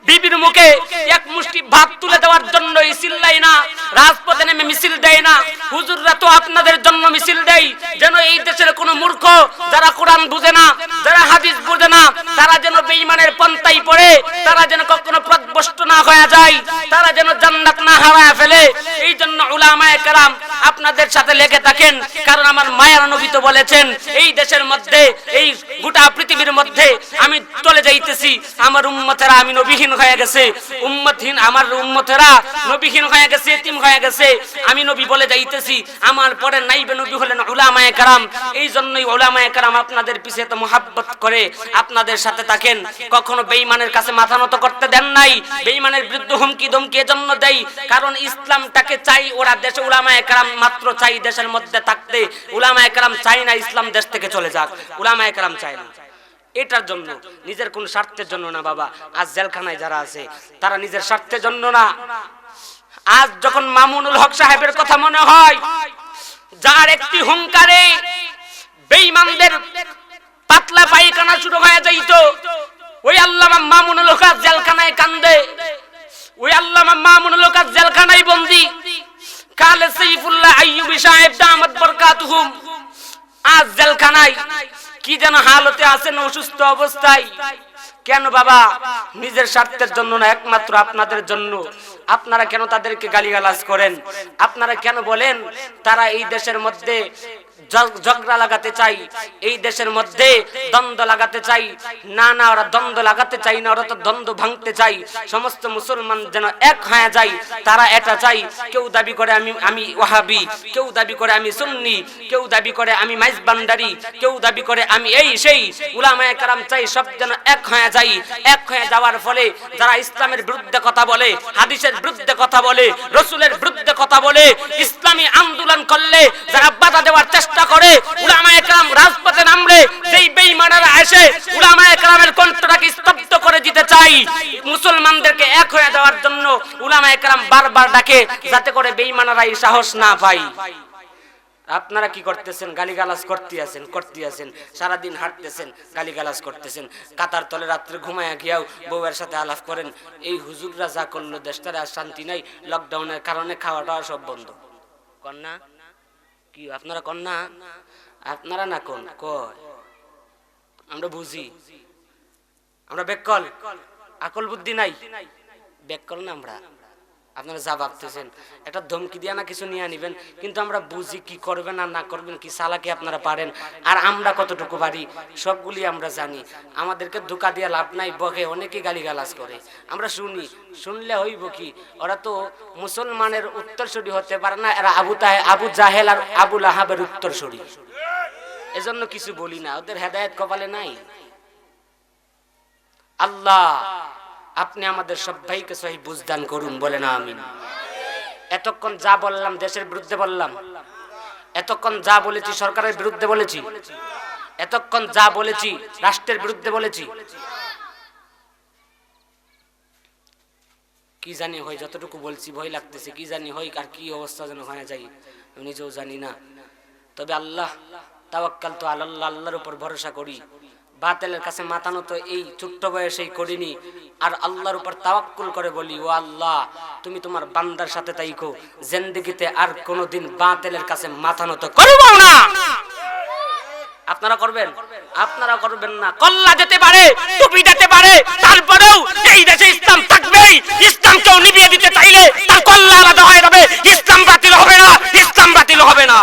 বিবির মুখে এক মুষ্টি ভাত তুলে দেওয়ার জন্য চিল্লাই না, রাজপথে নেমে মিছিল দেয় না। হুজুররা তো আপনাদের জন্য মিছিল দেয় যেন এই দেশের কোন মূর্খ যারা কোরআন বুঝে না, যারা হাদিস বুঝে না, তারা যেন বেঈমানের পন্থায় পড়ে, তারা যেন কখনো পথভ্রষ্ট না হয়ে যায়, তারা যেন জান্নাত না হারায় ফেলে। এই জন্য উলামায়ে কেরাম আপনাদের সাথে লেগে থাকেন। কারণ আমার মায়ার নবী তো বলেছেন, এই দেশের মধ্যে, এই গোটা পৃথিবীর মধ্যে আমি চলে যাইতেছি, আমার উম্মতেরা আমি নবীহীন হয়ে গেছে, উম্মতহীন আমার উম্মতেরা নবীহীন হয়ে গেছে, এতিম হয়ে গেছে। আমি নবী বলে যাইতেছি, আমার পরে নাইবে নবী হলেন উলামায়ে কেরাম। এই জন্যই উলামায়ে কেরাম আপনাদের পিছে তো মুহাব্বত করে আপনাদের সাথে থাকেন, কখনো বেঈমানের কাছে মাথা নত করতে দেন নাই। বেঈমানের বিরুদ্ধে হুমকি ধমকি এজন্য দেই কারণ ইসলামটাকে চাই ওরা দেশে, উলামায়ে কেরাম মাত্র চাই দেশের মধ্যে থাকতে। উলামায়ে কেরাম চাই না ইসলাম দেশ থেকে চলে যাক, উলামায়ে কেরাম চাই না। এটার জন্য, নিজের কোন স্বার্থের জন্য না বাবা। আজ জেলখানায় যারা আছে তারা নিজের স্বার্থের জন্য না। আজ যখন মামুনুল হক সাহেবের কথা মনে হয়, যার একটি হুঙ্কারে বেঈমানদের পাতলা পায়খানা শুরু হয়ে যাইত, ওই আল্লামা মামুনুল হক জেলখানায় কান্দে, ওই আল্লামা মামুনুল হক জেলখানায় বন্দী। কালে সাইফুল্লাহ আইয়ুবী সাহেব দামাত বরকাতুহুম আজ জেলখানায় কি যেন হালতে আছেন, অসুস্থ অবস্থায়। কেন বাবা? নিজের স্বার্থের জন্য না, একমাত্র আপনাদের জন্য। আপনারা কেন তাদেরকে গালিগালাজ করেন? আপনারা কেন বলেন তারা এই দেশের মধ্যে ঝগড়া লাগাতে চাই, এই দেশের মধ্যে দ্বন্দ্ব লাগাতে চাই? না না, ওরা দ্বন্দ্ব লাগাতে চাই না, ওরা তো দ্বন্দ্ব ভাঙতে চাই। সমস্ত মুসলমান যেন এক হয়ে যায়, তারা এটা চাই। কেউ দাবি করে আমি ওয়াহাবি, কেউ দাবি করে আমি সুন্নি, কেউ দাবি করে আমি মাইজবান্ডারি, কেউ দাবি করে আমি এই সেই। উলামায়ে কেরাম চাই সব যেন এক হয়ে যায়। এক হয়ে যাওয়ার ফলে যারা ইসলামের বিরুদ্ধে কথা বলে, হাদিসের বিরুদ্ধে কথা বলে, রাসূলের বিরুদ্ধে কথা বলে, ইসলামী আন্দোলন করলে যারা বাধা দেওয়ার চেষ্টা করে, উলামায়ে কেরাম রাজপথে নামলে যেই বেঈমানেরা এসে উলামায়ে কেরামের কণ্ঠটাকে স্তব্ধ করে দিতে চাই। মুসলমানদেরকে এক হয়ে যাওয়ার জন্য উলামায়ে কেরাম বারবার ডাকে, যাতে করে বেঈমানেরা এই সাহস না পায়। আপনারা কি করতেছেন? গালিগালাজ করতেছেন, সারাদিন হাঁটতেছেন, গালিগালাজ করতেছেন, কাতার তলে রাত্রে ঘুমায়া গিয়াও বউয়ের সাথে আলাপ করেন। এই হুজুররা যা করলো, দেশটারে আর শান্তি নাই, লকডাউনের কারণে খাওয়া দাওয়া সব বন্ধ। কন্যা কি আপনারা কন্যা? আপনারা না কোন কয় আমরা বুঝি, আমরা বেকল, আকল বুদ্ধি নাই, বেকল না আমরা। আপনারা যা ভাবতেছেন একটা ধমকি দিয়া না কিছু নিয়ে নিবেন, কিন্তু আমরা বুঝি কি করবেন আর না করবেন, কি সালাকি আপনারা পারেন আর আমরা কতটুকু পারি সবগুলি আমরা জানি। আমাদেরকে ধোঁকা দিয়ে লাভ নাই। বকে অনেকে গালিগালাজ করে, আমরা শুনি, শুনলে হইব কি? ওরা তো মুসলমানের উত্তরসূরি হতে পারে না, এরা আবু জাহেল আর আবু লাহাবের উত্তরসূরি। এজন্য কিছু বলি না, ওদের হেদায়েত কপালে নাই। আল্লাহ আপনি আমাদের সব ভাইকে সহি বুঝদান করুন, বলেন আমিন। এতক্ষণ যা বললাম দেশের বিরুদ্ধে বললাম, এতক্ষণ যা বলেছি সরকারের বিরুদ্ধে বলেছি, এতক্ষণ যা বলেছি রাষ্ট্রের বিরুদ্ধে বলেছি। কি জানি হয়, যতটুকু বলছি ভয় লাগতেছে, কি জানি হয় আর কি অবস্থা যেন হয়ে যায় আমি নিজেও জানি না। তবে আল্লাহ তাওয়াক্কালতু আলাল্লাহ, আল্লাহর উপর ভরসা করি। বাতিলের কাছে মাথা নত এই ছোট্ট বয়সেই করিনি, আর আল্লাহর উপর তাওয়াক্কুল করে বলি, ও আল্লাহ তুমি তোমার বান্দার সাথে তাইকো, জিন্দেগিতে আর কোনোদিন বাতিলের কাছে মাথা নত করব না। আপনারা করবেন? আপনারা করবেন না। কল্লা যেতে পারে, টুপি যেতে পারে, তারপরেও এই দেশে ইসলাম থাকবেই। ইসলামকেও নিভিয়ে দিতে চাইলে তার কল্লা আলাদা হয়ে যাবে, ইসলাম বাতিল হবে না, ইসলাম বাতিল হবে না।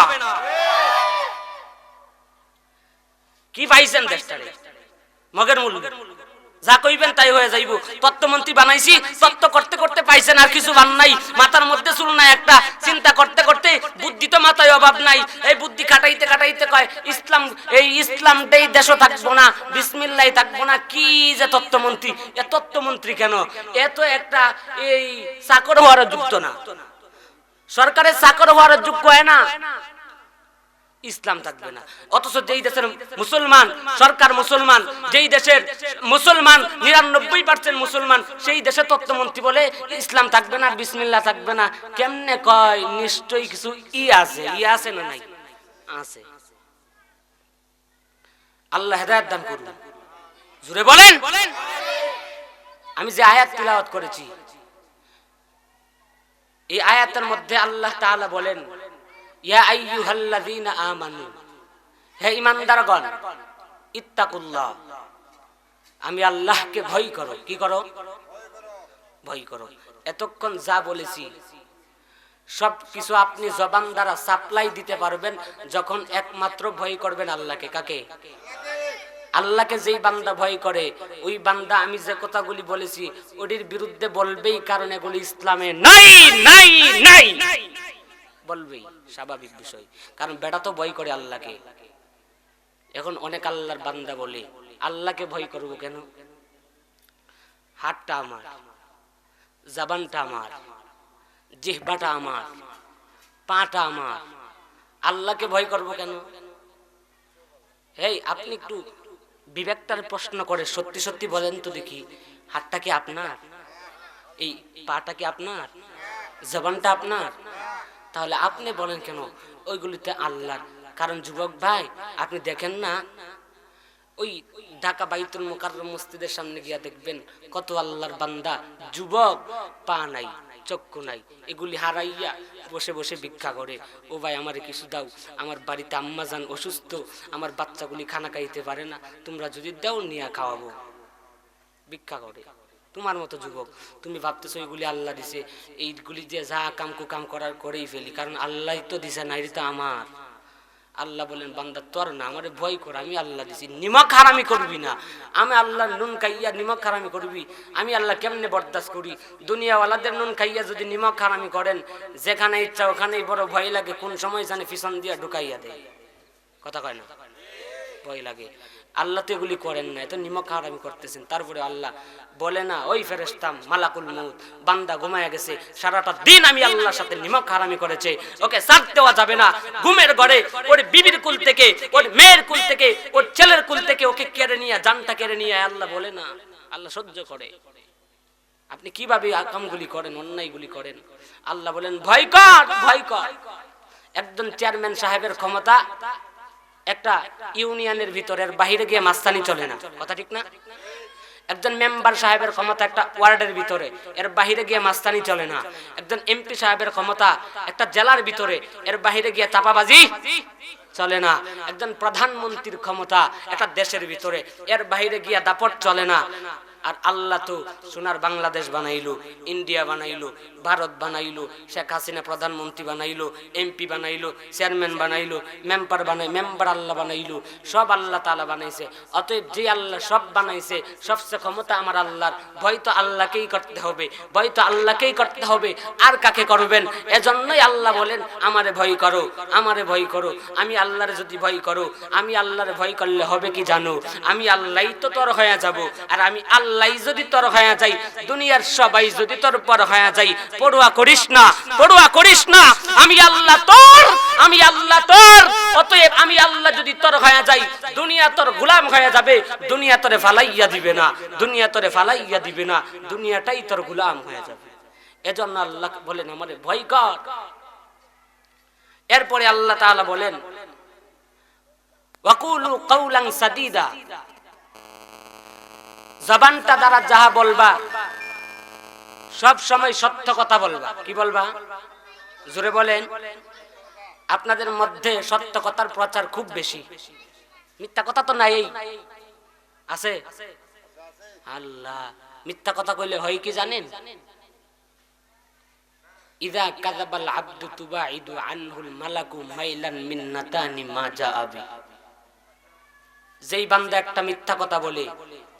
কি পাইছেন দেশটারে? মগের মূল যা কইবেন তাই হয়ে যাইব। তত্ত্বমন্ত্রী বানাইছি, তত্ত্ব করতে করতে পাইছেন আর কিছু বান নাই, মাথার মধ্যে চুল নাই একটা, চিন্তা করতে করতে বুদ্ধি তো মাথায় অভাব নাই, এই বুদ্ধি খাটাইতে খাটাইতে কয় ইসলাম, এই ইসলামটাই দেশও থাকবো না, বিসমিল্লাহ থাকবো না। কি যে তত্ত্বমন্ত্রী, এ তত্ত্বমন্ত্রী কেন? এ তো একটা এই চাকর হওয়ার যোগ্য না, সরকারের চাকর হওয়ার যোগ্য হয় না, ইসলাম থাকবে না। অথচ যেই দেশের মুসলমান সরকার মুসলমান, যেই দেশের মুসলমান 99% মুসলমান, সেই দেশে তত্ত্বমন্ত্রী বলে ইসলাম থাকবে না, বিসমিল্লাহ থাকবে না। কেমনে কয়? নিশ্চয়ই কিছু আছে না নাই? আছে। আল্লাহ হেদায়েত দান করুন। জোরে বলেন। আমি যে আয়াত তিলাওয়াত করেছি, এই আয়াতের মধ্যে আল্লাহ তাআলা বলেন, ইয়া আইয়ুহাল্লাযীনা আমানু, হে ঈমানদারগণ, ইত্তাকুল্লাহ, আমি আল্লাহকে ভয় করো। কি করো? ভয় করো। এতক্ষণ যা বলেছি সব কিছু আপনি জবান দ্বারা সাপ্লাই দিতে পারবেন যখন একমাত্র ভয় করবেন আল্লাহকে। কাকে? আল্লাহকে। যেই বান্দা ভয় করে ওই বান্দা আমি যে কথাগুলি বলেছি ওটির বিরুদ্ধে বলবেই, কারণ এগুলি ইসলামে নাই নাই নাই বলবেই, স্বাভাবিক বিষয়, কারণ বেটা তো ভয় করে আল্লাহকে। এখন অনেক আল্লাহর বান্দা বলে আল্লাহকে ভয় করব কেন? হাতটা আমার, জবানটা আমার, জিহ্বাটা আমার, পাটা আমার, আল্লাহকে ভয় করব কেন? হেই, আপনি একটু বিবেকটার প্রশ্ন করে সত্যি সত্যি বলেন তো দেখি, হাতটা কি আপনার? এই পাটা কি আপনার? জবানটা আপনার? তাহলে আপনি বলেন কেন ওইগুলিতে আল্লাহর? কারণ যুবক ভাই, আপনি দেখেন না ওই ঢাকা বাইতুল মুকাররম মসজিদের সামনে গিয়া দেখবেন কত আল্লাহর বান্দা যুবক, পা নাই, চক্ষু নাই, এগুলি হারাইয়া বসে বসে ভিক্ষা করে। ও ভাই আমারে কিছু দাও, আমার বাড়িতে আম্মাজান অসুস্থ, আমার বাচ্চাগুলি খানা খাইতে পারে না, তোমরা যদি দাও নিয়ে খাওয়াবো। ভিক্ষা করে। তোমার মতো যুবক তুমি ভাবতেছো এইগুলি আল্লাহ দিছে, এইগুলি দিয়ে যা কাম কুকাম করার করেই ফেলি, কারণ আল্লাহ তো দিছে না, এটা আমার। আল্লাহ বলেন বান্দা তোর না, আমারে ভয় কর, আমি আল্লাহ দিছি, নিমক হারামি করবি না। আমি আল্লাহ নুন খাইয়া নিমক হারামি করবি, আমি আল্লাহ কেমনে বরদাস্ত করি? দুনিয়াওয়ালাদের নুন খাইয়া যদি নিমক হারামি করেন, যেখানে ইচ্ছা ওখানেই বড় ভয় লাগে, কোন সময় জানে পিছন দিয়া ঢুকাইয়া দেয়। কথা কয় না? ভয় লাগে। আল্লাহ তো এগুলি করেন না, এত নিমক হারামি করতেছেন। তারপরে আল্লাহ বলে না ওই ফেরেশতা মালাকুল মউত, বান্দা ঘুমায়া গেছে, সারাটা দিন আমি আল্লাহর সাথে নিমক হারামি করেছে, ওকে সাথ দেওয়া যাবে না। ঘুমের ঘরে ওর বিবির কুল থেকে, ওর মেয়ের কুল থেকে, ওর ছেলের কুল থেকে ওকে কেড়ে নিয়ে, জানটা কেড়ে নিয়ে আল্লাহ বলে না, আল্লাহ সহ্য করে। আপনি কিভাবে কামগুলি করেন, অন্যায়গুলি করেন? আল্লাহ বলেন ভয় কর, ভয় কর। একজন চেয়ারম্যান সাহেবের ক্ষমতা একটা ইউনিয়নের ভিতরের বাহিরে গিয়ে মাস্তানি চলে না, কথা ঠিক না? একজন মেম্বার সাহেবের ক্ষমতা একটা ওয়ার্ডের ভিতরে, এর বাহিরে গিয়ে মাস্তানি চলে না। একজন এমপি সাহেবের ক্ষমতা একটা জেলার ভিতরে, এর বাহিরে গিয়ে চাপাবাজি চলে না। একজন প্রধানমন্ত্রীর ক্ষমতা একটা দেশের ভিতরে, এর বাহিরে গিয়ে দাপট চলে না। আর আল্লাহ তো সোনার বাংলাদেশ বানাইলো, ইন্ডিয়া বানাইলো, ভারত বানাইলো, শেখ হাসিনা প্রধানমন্ত্রী বানাইলো, এমপি বানাইলো, চেয়ারম্যান বানাইলো, মেম্বার আল্লাহ বানাইলো, সব আল্লাহ তাআলা বানাইছে। অতএব যে আল্লাহ সব বানাইছে, সবচেয়ে ক্ষমতা আমার আল্লাহর। ভয় তো আল্লাহকেই করতে হবে, ভয় তো আল্লাহকেই করতে হবে, আর কাকে করবেন? এজন্যই আল্লাহ বলেন আমারে ভয় করো, আমারে ভয় করো। আমি আল্লাহরে যদি ভয় করো, আমি আল্লাহরে ভয় করলে হবে কি জানো? আমি আল্লাহই তো তোর হয়ে যাব। আর আমি আল্লাহ যদি তোর হয়ে যাই, দুনিয়ার সবাই যদি তোর পর হয়ে যাই, পড়ুয়া করিস না, পড়ুয়া করিস না। আমি আল্লাহ তোর, আমি আল্লাহ তোর। অতএব আমি আল্লাহ যদি তোর হয়ে যাই, দুনিয়া তোর গোলাম হয়ে যাবে, দুনিয়া তোরে ফালাইয়া দিবে না, দুনিয়া তোরে ফালাইয়া দিবে না, দুনিয়াটাই তোর গোলাম হয়ে যাবে। এজন্য আল্লাহ বলেন আমারে ভয় কর। এরপরে আল্লাহ তাআলা বলেন ওয়াকুলু কাওলান সাদীদা, জবানটা দ্বারা যাহা বলবা সব সময় সত্য কথা বলবা। কি বলবা? জোরে বলেন। আপনাদের মধ্যে সত্য কথার প্রচার খুব বেশি, মিথ্যা কথা তো নাই। আছে? আল্লাহ, মিথ্যা কথা কইলে হয় কি জানেন? ইযা কাযাবাল আবদু তুবাইদু আনহুল মালাকু মাইলান মিন নাতানি মা জাআবি। যেই বান্দা একটা মিথ্যা কথা বলে,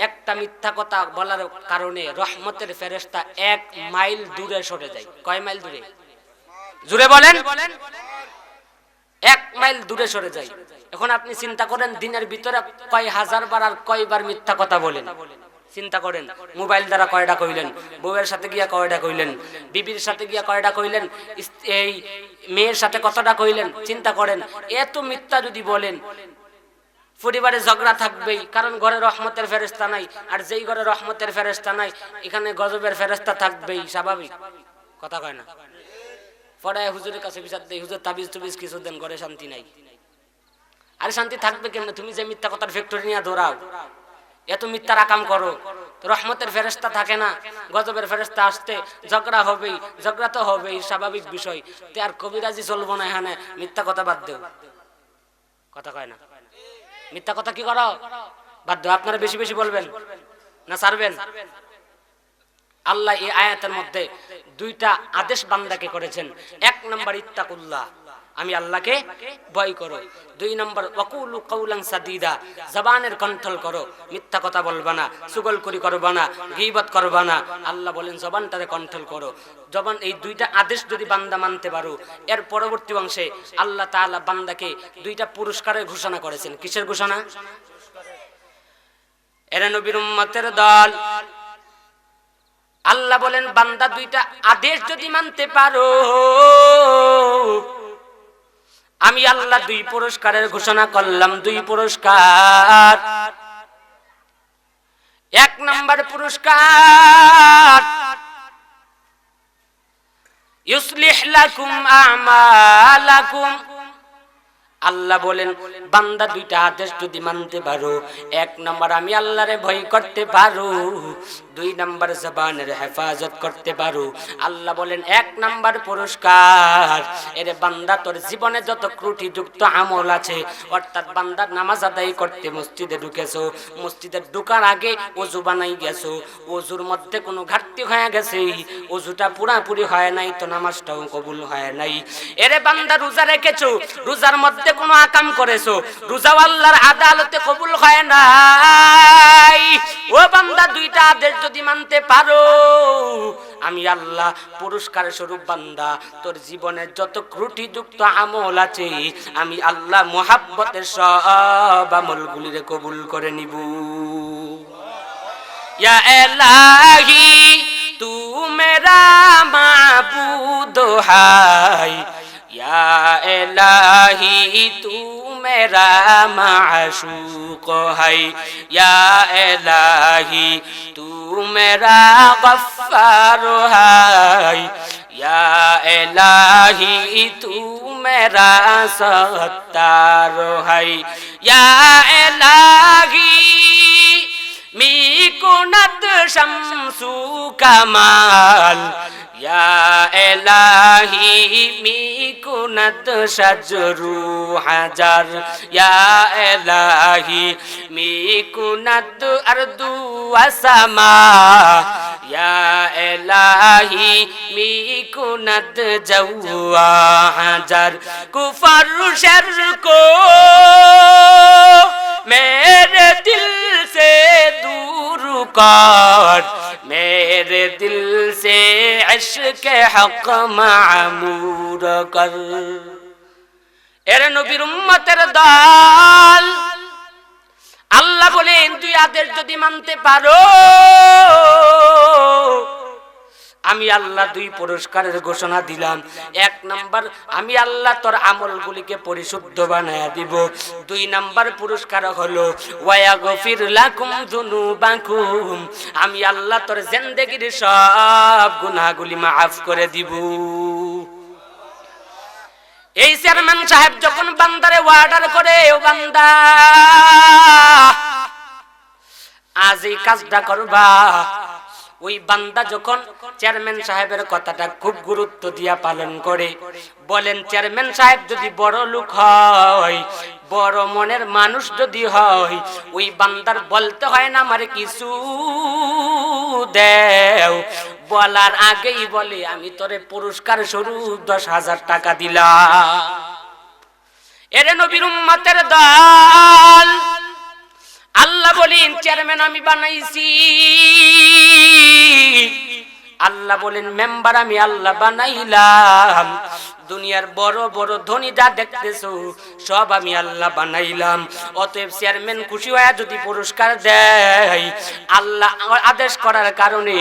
একটা মিথ্যা কথা বলার কারণে রহমতের ফেরেশতা 1 মাইল দূরে সরে যায়। কয় মাইল দূরে? জোরে বলেন। 1 মাইল দূরে সরে যায়। এখন আপনি চিন্তা করেন দিনের ভিতরে কয় হাজার বার আর কয়বার মিথ্যা কথা বলেন। চিন্তা করেন, মোবাইল দ্বারা কয়টা কইলেন, বউয়ের সাথে গিয়া কয়টা কইলেন, বিবির সাথে গিয়া কয়টা কইলেন, এই মেয়ের সাথে কতটা কইলেন। চিন্তা করেন, এত মিথ্যা যদি বলেন, পরিবারে ঝগড়া থাকবেই, কারণ ঘরে রহমতের ফেরেশতা নাই। আর যেই ঘরে রহমতের ফেরেশতা নাই, এখানে গজবের ফেরেশতা থাকবেই, স্বাভাবিক কথা কয় না। পড়ায় হুজুরের কাছে বিচার দেই, হুজুর তাবিজ তুবিজ কিছু দেন, ঘরে শান্তি নাই। আরে শান্তি থাকবে কেমনে? তুমি যে মিথ্যা কথার ফ্যাক্টরি নিয়ে দৌড়াও, এত মিথ্যার আকাম করো, রহমতের ফেরেশতা থাকে না, গজবের ফেরেশতা আসতে ঝগড়া হবেই, ঝগড়া তো হবেই, স্বাভাবিক বিষয়। তে আর কবিরাজি চলবো না, এখানে মিথ্যা কথা বাদ দেও, কথা কয় না। মিথ্যা কথা কি করো? বাদ দেও। আপনারা বেশি বেশি বলবেন না ছাড়বেন? আল্লাহ এই আয়াতের মধ্যে 2টা আদেশ বান্দাকে করেছেন। 1 নাম্বার ইত্তাকুল্লাহ, আমি আল্লাহকে ভয় করো। 2 নাম্বার ওয়াকুলু কাউলান সাদীদা, জবানের কন্ট্রোল করো, মিথ্যা কথা বলবা না, চুগলখড়ি করবা না, গীবত করবা না। আল্লাহ বলেন জবানটারে কন্ট্রোল করো। জবান, এই 2টা আদেশ যদি বান্দা মানতে পারো, এর পরবর্তী অংশে আল্লাহ তাআলা বান্দাকে 2টা পুরস্কারের ঘোষণা করেছেন। কিসের ঘোষণা? এরা নবীর উম্মতের দল। আল্লাহ বলেন বান্দা 2টা আদেশ যদি মানতে পারো, আমি আল্লাহ 2 পুরস্কারের ঘোষণা করলাম। 2 পুরস্কার। 1 নাম্বার পুরস্কার, ইউসলিহ লাকুম আমালাকুম। আল্লাহ বলেন বান্দা 2টা আদেশ যদি মানতে পারো, 1 নাম্বার আমি আল্লাহরে ভয় করতে পারো, 2 নাম্বার জবানের হেফাজত করতে পারো। আল্লাহ বলেন 1 নাম্বার পুরস্কার, এরে বান্দা তোর জীবনে যত ত্রুটিযুক্ত আমল আছে, অর্থাৎ বান্দা নামাজ আদায় করতে মসজিদে ঢুকেছো, মসজিদে ঢোকার আগে ওযু বানাই গেছো, ওযুর মধ্যে কোনো ঘাটতি হয়ে গেছে, ওযুটা পুরাপুরি হয় নাই, তো নামাজটাও কবুল হয় নাই। এরে বান্দা রোজা রেখেছো, রোজার মধ্যে কোনো আকাম করেছো, রোজাও আল্লাহর আদালতে কবুল হয় নাই। ও বান্দা 2টা আদেশ যদি মানতে পারো, আমি আল্লাহ পুরস্কার স্বরূপ বান্দা তোর জীবনের যত ত্রুটিযুক্ত আমল আছে, আমি আল্লাহ মুহাব্বতের সব আমলগুলিরে কবুল করে নিব। ইয়া ইলাহি তু মেরা মাবুদ হাই, या इलाही तू मेरा माशूक है, या इलाही तू मेरा गफ्फार है, या इलाही तू मेरा सत्तार है, या इलाही मी कुनत शम्सु कमाल, या इलाही मी कुनत शजरु हजर, या इलाही मी कुनत अर्दु वसमा, या इलाही मी कुनत जवा हजर। कुफर शर को मेरे दिल से दूर कर, मेरे दिल से इश्क हक मामूर कर। एरे नबीर उम्मतेर दल, আল্লাহ বলেন 2 আদেশ যদি মানতে পারো, আমি আল্লাহ 2 পুরস্কারের ঘোষণা দিলাম। 1 নাম্বার, আমি আল্লাহ তোর আমলগুলিকে পরিশুদ্ধ বানায়া দিব। 2 নাম্বার পুরস্কার হলো ওয়ায়াগফির লাকুম যুনুবাকুম, আমি আল্লাহ তোর জিন্দেগীর সব গুনাহগুলি maaf করে দিব। এই চেয়ারম্যান সাহেব যখন বান্দারে অর্ডার করে, ও বান্দা আজ এই কাজটা করবা, ওই বান্দা যখন চেয়ারম্যান সাহেবের কথাটা খুব গুরুত্ব দিয়া পালন করে, বলেন চেয়ারম্যান সাহেব যদি বড় লোক হয়, বড় মনের মানুষ যদি হয়, ওই বান্দার বলতে হয় না আমারে কিছু দেও, বলার আগেই বলে আমি তোরে পুরস্কার স্বরূপ 10,000 টাকা দিলাম। এরে নবীর উম্মতের দল, আল্লাহ বলেন চেয়ারম্যান আমি বানাইছি, আল্লাহ বলেন মেম্বার আমি আল্লাহ বানাইলাম, দুনিয়ার বড় বড় ধনী যা দেখতেছো সব আমি আল্লাহ বানাইলাম। অতএব চেয়ারম্যান খুশি হয়ে যদি পুরস্কার দেয়, আল্লাহ আদেশ করার কারণে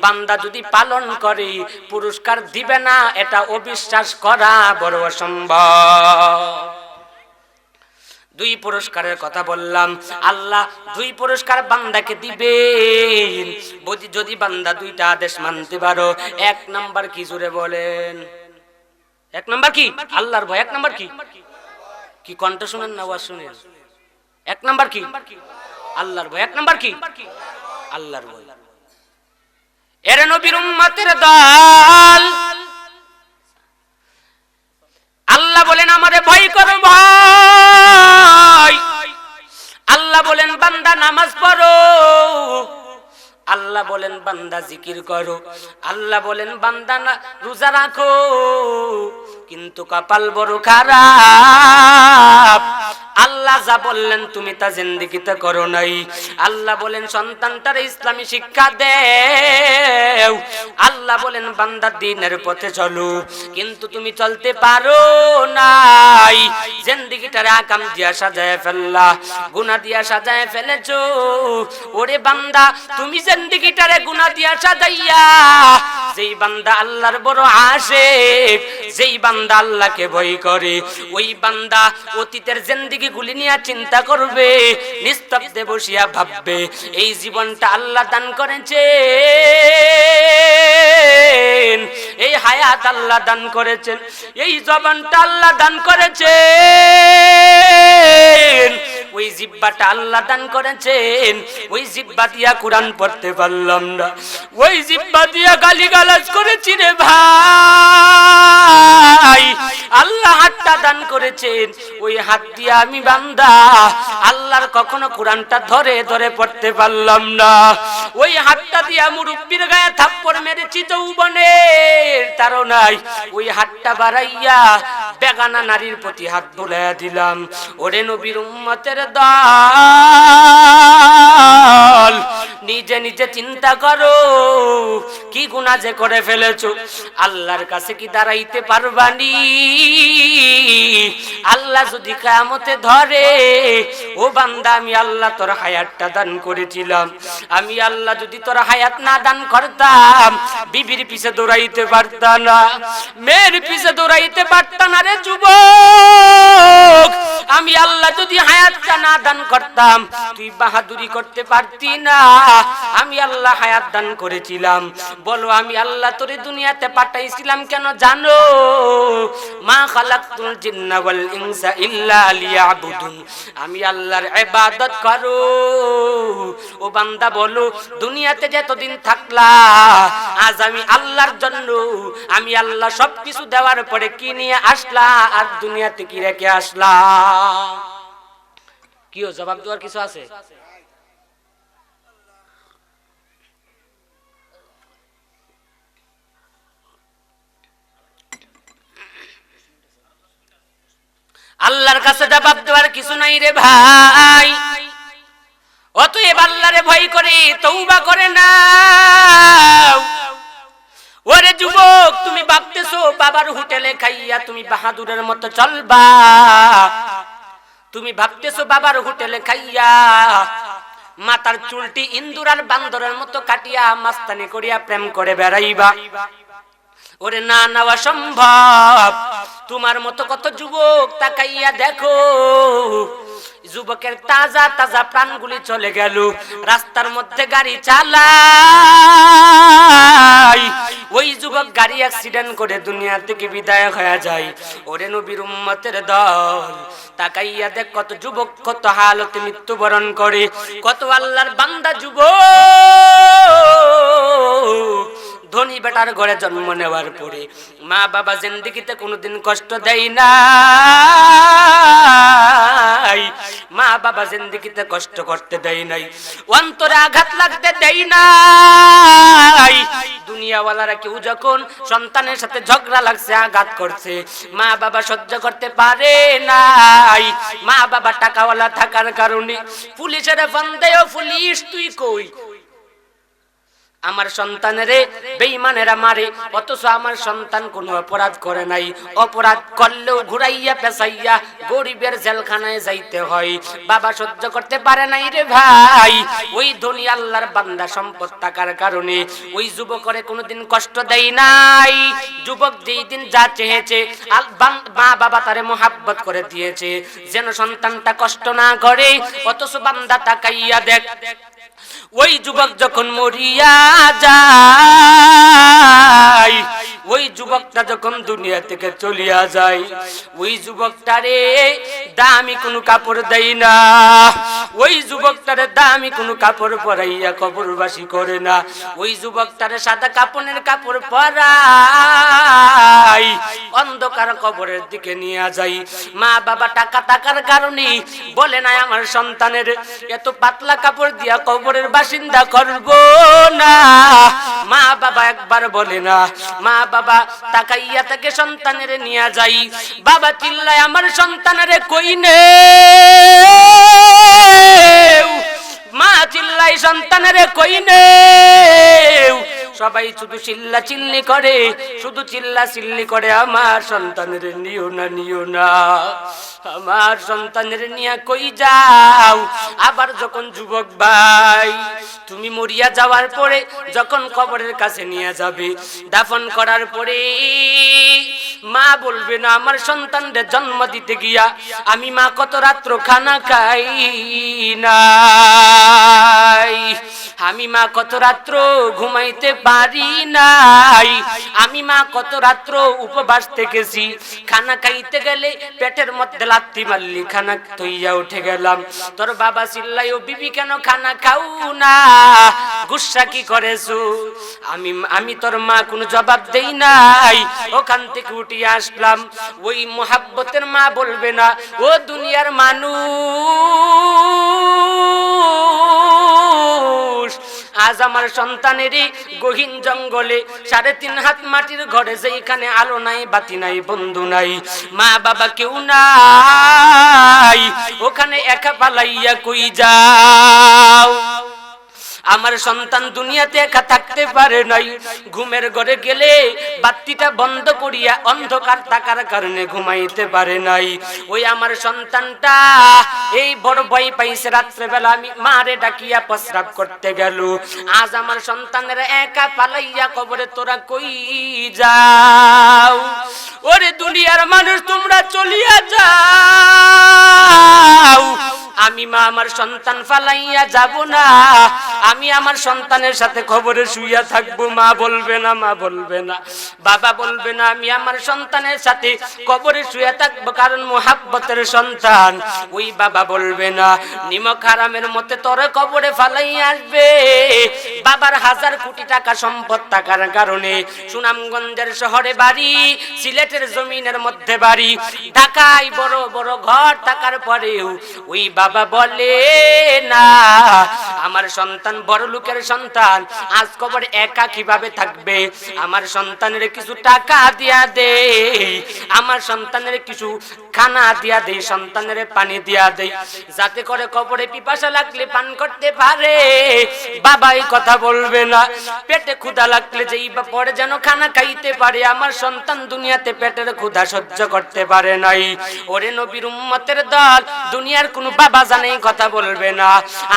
বান্দা যদি পালন করে পুরস্কার দিবে না, এটা অবিশ্বাস করা বড় অসম্ভব। দুই পুরস্কারের কথা বললাম, আল্লাহ দুই পুরস্কার বান্দাকে দিবেন যদি বান্দা দুইটা আদেশ মানতে পারো। এক নাম্বার কি জোরে বলেন? এক নাম্বার কি? আল্লাহর ভয়। এক নাম্বার কি? কি কণ্ঠ শুনেন না ওয়াজ শুনেন? এক নাম্বার কি? আল্লাহর ভয়। এক নাম্বার কি? আল্লাহর ভয়। এর নবীর উম্মতের দল, আল্লাহ বলেন আমারে ভয় করো ভাই। আল্লাহ বলেন বান্দা নামাজ পড়ো, আল্লাহ বলেন বান্দা জিকির করো, আল্লাহ বলেন বান্দা না রোজা রাখো। কিন্তু কপাল বড় খারাপ, আল্লাহ যা বললেন তুমি তা জিন্দেগিতে করো নাই। আল্লাহ বলেন সন্তানটারে ইসলামী শিক্ষা দেও, আল্লাহ বলেন বান্দা দ্বীনের পথে চলো, কিন্তু তুমি চলতে পারো নাই। জিন্দেগিটারে আকাম দিয়া সাজায় ফেললা, গুনাহ দিয়া সাজায় ফেলেছো। ওরে বান্দা তুমি জিন্দেগিটারে গুনাহ দিয়া সাজাইয়া, যেই বান্দা আল্লাহর বড় আশিক, যেই বান্দা আল্লাহকে ভয় করে, ওই বান্দা অতীতের জিন্দেগি গুলি নিয়ে চিন্তা করবে, নিস্তব্ধে বসিয়া ভাববে এই জীবনটা আল্লাহ দান করেছেন, এই হায়াত আল্লাহ দান করেছেন, এই জবানটা আল্লাহ দান করেছেন, ওই জিহ্বাটা আল্লাহ দান করেছেন, ওই জিহ্বা দিয়া কোরআন পড়তে পারলাম না, ওই জিহ্বা দিয়া গালিগালাজ করেছি রে ভাই। আল্লাহ হাতটা দান করেছেন, ওই হাত দিয়া আমি বান্দা আল্লাহর কখনো কোরআনটা ধরে ধরে পড়তে পারলাম না। ওই হাতটা দিয়া মুরব্বির গায়ে থাপ্পড় মেরেছি যৌবনের তাড়নায়, ওই হাতটা বাড়াইয়া বেগানা নারীর প্রতি হাত বুলাইয়া দিলাম। ওরে নবীর উম্মতের দল, নিজে নিজে চিন্তা করো কি গুনাহ যে করে ফেলেছো। আল্লাহর কাছে কি দাঁড়াইতে পারবানি? আল্লাহ যদি কিয়ামতে ধরে, ও বান্দা আমি আল্লাহ তোর হায়াতটা দান করেছিলাম, আমি আল্লাহ যদি তোর হায়াত না দান করতাম, বিবির পিছে দৌড়াইতে পারতাম না, মেয়ের পিছে দৌড়াইতে পারতাম না রে যুবক। আমি আল্লাহ যদি হায়াতটা না দান করতাম, তুই বাহাদুরি করতে পারতি না। আমি আল্লাহ হায়াত দান করেছিলাম। বলো আমি আল্লাহ তোরে দুনিয়াতে পাঠাইছিলাম কেন জানো? মা খালাকতুল জিন্না ওয়াল ইনসা ইল্লা লিয়াবুদুন, আমি আল্লাহর ইবাদত করো। ও বান্দা বলো দুনিয়াতে যতদিন থাকলা, আজ আমি আল্লাহর জন্য, আমি আল্লাহ সবকিছু দেওয়ার পরে কি নিয়ে আসলা আর দুনিয়াতে কি রেখে আসলা? কিও জবাব দেওয়ার কিছু আছে? আল্লাহর কাছে জবাব দেওয়ার কিছু নাই রে ভাই। অতএব আল্লাহরে ভয় করে তওবা করে নাও। ওরে যুবক তুমি ভাবতেছো বাবার হোটেলে খাইয়া তুমি বাহাদুরের মতো চলবা, তুমি ভাবতেছো বাবার হোটেলে খাইয়া মাথার চুলটি ইন্দুর আর বান্দরের মতো কাটিয়া মাস্তানি করিয়া প্রেম করে বেড়াইবা। ওরে না নেওয়া সম্ভব। তোমার মতো কত যুবক তাকাইয়া দেখো, যুবকের তাজা তাজা প্রাণগুলি চলে গেল, রাস্তার মধ্যে গাড়ি চালায়, ওই যুবক গাড়ি অ্যাক্সিডেন্ট করে দুনিয়া থেকে বিদায় হয়ে যায়। ওরে নবীর উম্মতের দল, তাকাইয়া দেখ কত যুবক কত হালতে মৃত্যুবরণ করে, কত আল্লাহর বান্দা যুবক ধনী বেটার ঘরে জন্ম নেওয়ার পরে মা বাবা জিন্দেগিতে কোনোদিন কষ্ট দেয় নাই, মা বাবা জিন্দেগিতে কষ্ট করতে দেয় নাই, অন্তরে আঘাত লাগতে দেয় নাই। দুনিয়াওয়ালারা ওয়ালারা কেউ যখন সন্তানের সাথে ঝগড়া লাগছে, আঘাত করছে, মা বাবা সহ্য করতে পারে নাই। মা বাবা টাকাওয়ালা থাকার কারণে পুলিশের ফোন দেয়, পুলিশ তুই কই? আমার সন্তানেরে বেঈমানেরা মারে, অথচ আমার সন্তান কোনো অপরাধ করে নাই। অপরাধ করলেও ঘুরাইয়া পেছাইয়া গরিবের জেলখানায় যাইতে হয়। বাবা সহ্য করতে পারে নাই রে ভাই। ওই ধনী আল্লাহর বান্দা সম্পদ থাকার কারণে ওই যুবকরে কোনোদিন কষ্ট দেয় নাই। যুবক যেই দিন যা চেয়েছে মা বাবা তারে মোহাব্বত করে দিয়েছে যেন সন্তানটা কষ্ট না করে। অথচ বান্দা তাকাইয়া দেখ, ওই যুবক যখন মরিয়া যায়, ওই যুবকটা যখন দুনিয়া থেকে চলিয়া যায়, ওই যুবকটারে দামি কোনো কাপড় দেয় না, ওই যুবকটারে দামি কোনো কাপড় পরাইয়া কবরবাসী করে না, ওই যুবকটারে সাদা কাপড়ের কাপড় পরাই অন্ধকার কবরের দিকে নিয়ে যায়। মা বাবা টাকা থাকার কারণে বলে না আমার সন্তানের এত পাতলা কাপড় দিয়া কবরের বাসিন্দা করব না। মা বাবা একবার বলে না, মা বাবা তাকাইয়া তাকে সন্তানের নিয়ে যাই। বাবা চিল্লায় আমার সন্তানের কই নে, মা চিল্লাই সন্তানের কই নে। সবাই শুধু চিল্লা চিল্লি করে, শুধু চিল্লা চিল্লি করে, আমার সন্তানের নিও না, নিও না, আমার সন্তানের নিয়ে কই যাও। আবার যখন যুবক ভাই তুমি মরিয়া যাওয়ার পরে যখন কবরের কাছে নিয়ে যাবে, দাফন করার পরে মা বলবে না আমার সন্তানদের জন্ম দিতে গিয়া আমি মা কত রাত্র খানা খাই নাই, আমি মা কত রাত্র ঘুমাইতে পারি নাই, আমি মা কত রাত্র উপবাস থেকেছি, খানা খাইতে গেলে পেটের মধ্যে লাথি মারলি, খানা থইয়া উঠে গেলাম। তোর বাবা চিল্লাই ও বিবি কেন খানা খাও না, গুসা কি করেছো? আমি তোর মা কোনো জবাব দেই নাই, ওখান থেকে উঠিয়ে আসলাম। ওই মোহাব্বতের মা বলবে না ও দুনিয়ার মানুষ, আজ আমার সন্তানেরই গহীন জঙ্গলে 3.5 হাত মাটির ঘরে, যেখানে আলো নাই, বাতি নাই, বন্ধু নাই, মা বাবা কেউ নাই, ওখানে একা পালাইয়া কই যাও? আমার সন্তান দুনিয়াতে একা থাকতে পারে নাই, ঘুমের ঘরে গেলে বাতিটা বন্ধ করিয়া অন্ধকার থাকার কারণে ঘুমাইতে পারে নাই। ওই আমার সন্তানটা এই বড় ভয় পাইছে, রাত্রেবেলা আমি মারে ডাকিয়া প্রস্রাব করতে গেল। আজ আমার সন্তানের একা পালাইয়া কবরে তোরা কই যাও? ওরে দুনিয়ার মানুষ তোমরা চলিয়া যাও, আমি মা আমার সন্তান ফালাইয়া যাব না, আমি আমার সন্তানের সাথে খবরে শুইয়া থাকবো। মা বলবে না, মা বলবে না, বাবা বলবে না, আমি আমার সন্তানের সাথে কবরে শুইয়া থাকবো, কারণ মোহাব্বতের সন্তান। ওই বাবা বলবে না নিমক হারামের মতে তোরে কবরে ফালাইয়া আসবে। বাবার 1000 কোটি টাকা সম্পদ থাকার কারণে সুনামগঞ্জের শহরে বাড়ি, সিলেটের জমিনের মধ্যে বাড়ি, ঢাকায় বড় বড় ঘর থাকার পরেও ওই বাবা বলে না আমার সন্তান বড় লোকের সন্তান, আজ কবরে একা কিভাবে থাকবে? আমার সন্তানের কিছু টাকা দিয়া দে, আমার সন্তানের কিছু খানা দিয়া দে, সন্তানের পানি দিয়া দে, যাতে করে কবরে পিপাসা লাগলে পান করতে পারে। বাবাই কথা বলবে না, পেটে ক্ষুধা লাগলে যেই পরে যেন খানা খাইতে পারে। আমার সন্তান দুনিয়াতে পেটের ক্ষুধা সহ্য করতে পারে নাই। ওরে নবীর উম্মতের দল, দুনিয়ার কোন বাবা জানে কথা বলবে না।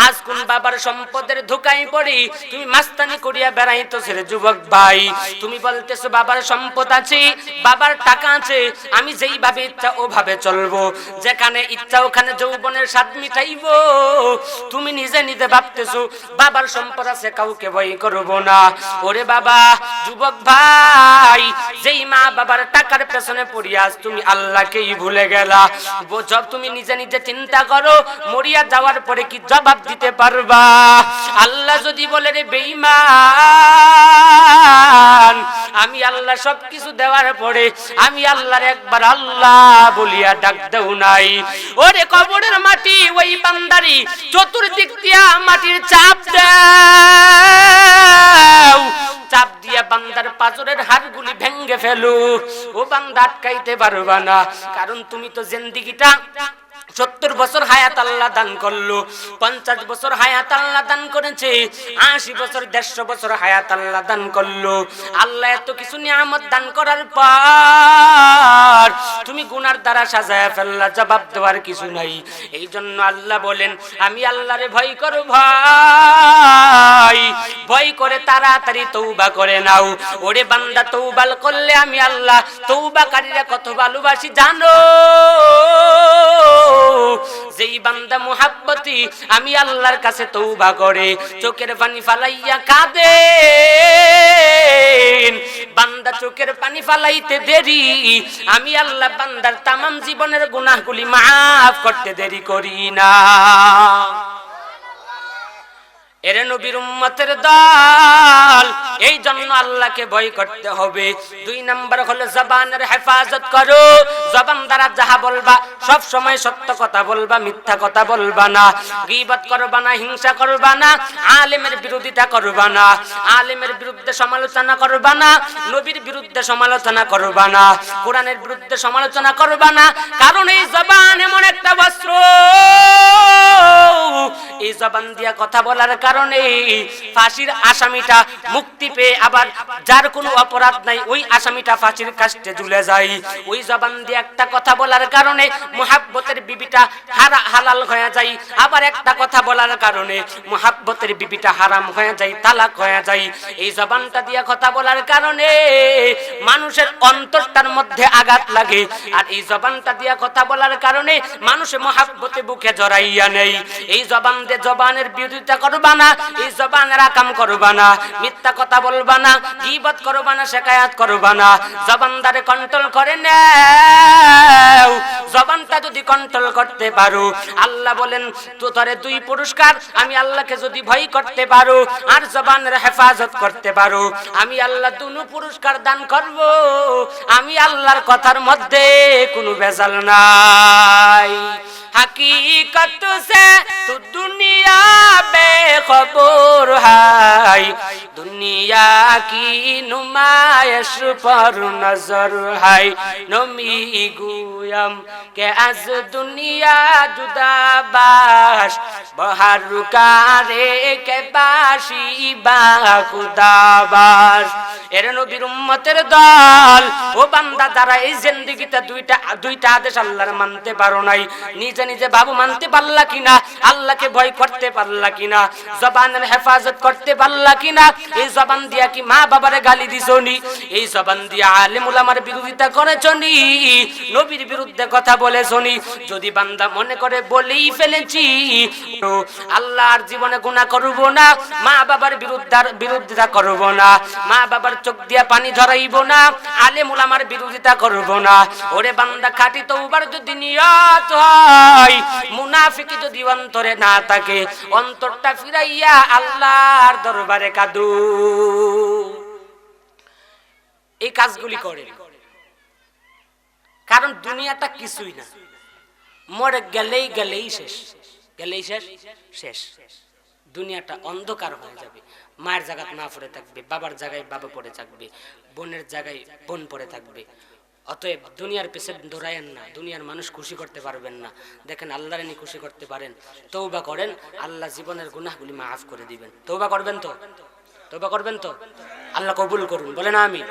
আজ কোন বাবার সম্পদের ধোকায় পড়ি তুমি মাস্তানি করিয়া বেড়াইতো ছেলে যুবক ভাই, তুমি বলতেছো বাবার সম্পদ আছে, বাবার টাকা আছে, আমি যেইভাবে ইচ্ছা ওভাবে চলবো, যেখানে ইচ্ছা ওখানে যৌবনের স্বাদ মিটাইবো। তুমি নিজে নিজে ভাবতেছো বাবার সম্পদ আছে, কাউকে ভয় করবো না। ওরে বাবা যুবক ভাই, যেই মা বাবার টাকার পেছনে পড়িয়া আজ তুমি আল্লাহকেই ভুলে গেলা। জব তুমি নিজে নিজে চিন্তা করো, মরিয়া যাওয়ার পরে কি জবাব দিতে পারবা? আল্লাহ যদি বলে রে বেঈমান, আমি আল্লাহ সবকিছু দেওয়ার পরে আমি আল্লাহর একবার আল্লাহ বলিয়া ডাক দেও নাই। ওরে কবরের মাটি ওই বান্দারি চতুর্দিক দিয়া মাটির চাপ দাও, চাপ দিয়া বান্দার পাজরের হাড়গুলি ভেঙে ফেলো। ও বান্দা আটকাইতে পারবা না, কারণ তুমি তো জিন্দেগিটা 70 বছর হায়াত আল্লাহ দান করলো, 50 বছর হায়াত আল্লাহ দান করেছে, 80 বছর 150 বছর হায়াত আল্লাহ দান করলো। আল্লাহ এত কিছু নিয়ামত দান করার পর তুমি গুনার দ্বারা সাজায়া ফেললা, জবাব দেওয়ার কিছু নাই। এই জন্য আল্লাহ বলেন, আমি আল্লাহরে ভয় করো ভাই, ভয় করে তাড়াতাড়ি তওবা করে নাও। ওরে বান্দা, তওবা করলে আমি আল্লাহ তওবাকারীরা কত ভালোবাসি জানো? যেই বান্দা মুহাব্বতি আমি আল্লাহর কাছে তওবা করে, চোখের পানি ফালাইয়া কাঁদে, বান্দা চোখের পানি ফালাইতে দেরি, আমি আল্লাহ বান্দার তামাম জীবনের গুনাহগুলি মাফ করতে দেরি করি না। এরে নবীর উম্মতের দল, এই জন্য আল্লাহকে ভয় করতে হবে। 2 নাম্বার হলো জবানের হেফাজত করো। জবান দ্বারা যাহা বলবা সব সময় সত্য কথা বলবা, মিথ্যা কথা বলবা না, গীবত করবা না, হিংসা করবা না, আলেমের বিরোধিতা করবা না, আলেমের বিরুদ্ধে সমালোচনা করবা না, নবীর বিরুদ্ধে সমালোচনা করবা না, কোরআনের বিরুদ্ধে সমালোচনা করবা না। কারণ এই জবান এমন একটা বস্ত্র, এই জবান দিয়া কথা বলার কারণে ফাঁসির আসামিটা মুক্তি পেয়ে, আবার যার কোনো অপরাধ নাই ওই আসামিটা ফাঁসির কাস্টে ঝুলে যায়। ওই জবান দিয়ে একটা কথা বলার কারণে মুহাব্বতের বিবিটা হালাল হয়ে যায়, আবার একটা কথা বলার কারণে মুহাব্বতের বিবিটা হারাম হয়ে যায়, তালাক হয়ে যায়। এই জবানটা দিয়ে কথা বলার কারণে মানুষের অন্তরটার মধ্যে আঘাত লাগে, আর এই জবানটা দিয়ে কথা বলার কারণে মানুষের মুহাব্বতে বুকে জড়াইয়া নেই। এই জবানের বিরোধিতা করবা না, এই জবানের আকাম করবা না, মিথ্যা কথা বলবা না, গীবত করবা না, শিকায়াত করবা না। জবানদারে কন্ট্রোল করে নাও। জবানটা যদি কন্ট্রোল করতে পারো, আল্লাহ বলেন তো তোরে 2 পুরস্কার, আমি আল্লাহকে যদি ভয় করতে পারো আর জবানের হেফাজত করতে পারো, আমি আল্লাহ 2 পুরস্কার দান করব। আমি আল্লাহর কথার মধ্যে কোনো ভেজাল নাই। हकीकत से तो दुनिया बेखबर है, दुनिया की नुमाइश पर नजर है। नमी गुयम के आज दुनिया जुदा बाश, बहर कारे के बाशी बा खुदा बाश। এর নবীর উম্মতের দল, ও বান্দা যারা এই জিন্দেগিতে দুইটা আদেশ আল্লাহর মানতে পারো নাই, নিজে নিজে বাবু মানতে পারলা কিনা, আল্লাহকে ভয় করতে পারলা কিনা, জবানের হেফাজত করতে পারলা কিনা? এই জবান দিয়া কি মা বাবারে গালি দিছনি? এই জবান দিয়া আলেম উলামার বিরোধিতা করেছনি? নবীর বিরুদ্ধে কথা বলেছনি? যদি বান্দা মনে করে বলেই ফেলেছি, আল্লাহর জীবনে গুনাহ করব না, মা বাবার বিরুদ্ধে করব না, মা বাবার চোখ দিয়া পানি ঝরাইব না, আলেম উলামার বিরোধিতা করব না। ওরে বান্দা, খাঁটি তওবার যদি নিয়ত হয়, মুনাফিকি যদি অন্তরে না থাকে, অন্তরটা ফিরাইয়া আল্লাহর দরবারে কাঁদো। এই কাজগুলি করে, কারণ দুনিয়াটা কিছুই না, মরে গেলেই শেষ, শেষ। দুনিয়াটা অন্ধকার হয়ে যাবে। মায়ের জায়গায় মা পড়ে থাকবে, বাবার জায়গায় বাবা পড়ে থাকবে, বোনের জায়গায় বোন পড়ে থাকবে। অতএব দুনিয়ার পেছনে দৌড়ায়েন না, দুনিয়ার মানুষ খুশি করতে পারবেন না। দেখেন আল্লাহর নি খুশি করতে পারেন, তওবা করেন, আল্লাহ জীবনের গুনাহগুলি মাফ করে দিবেন। তওবা করবেন তো? তওবা করবেন তো? আল্লাহ কবুল করুন, বলেন আমিন।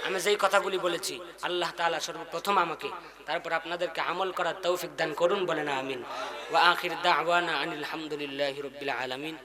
আমি যেই কথাগুলি বলেছি আল্লাহ তাআলা সর্বপ্রথম আমাকে, তারপর আপনাদেরকে আমল করার তৌফিক দান করুন, বলেন আমিন। ওয়া আখির দাওয়ানা আনিল হামদুলিল্লাহি রাব্বিল আলামিন।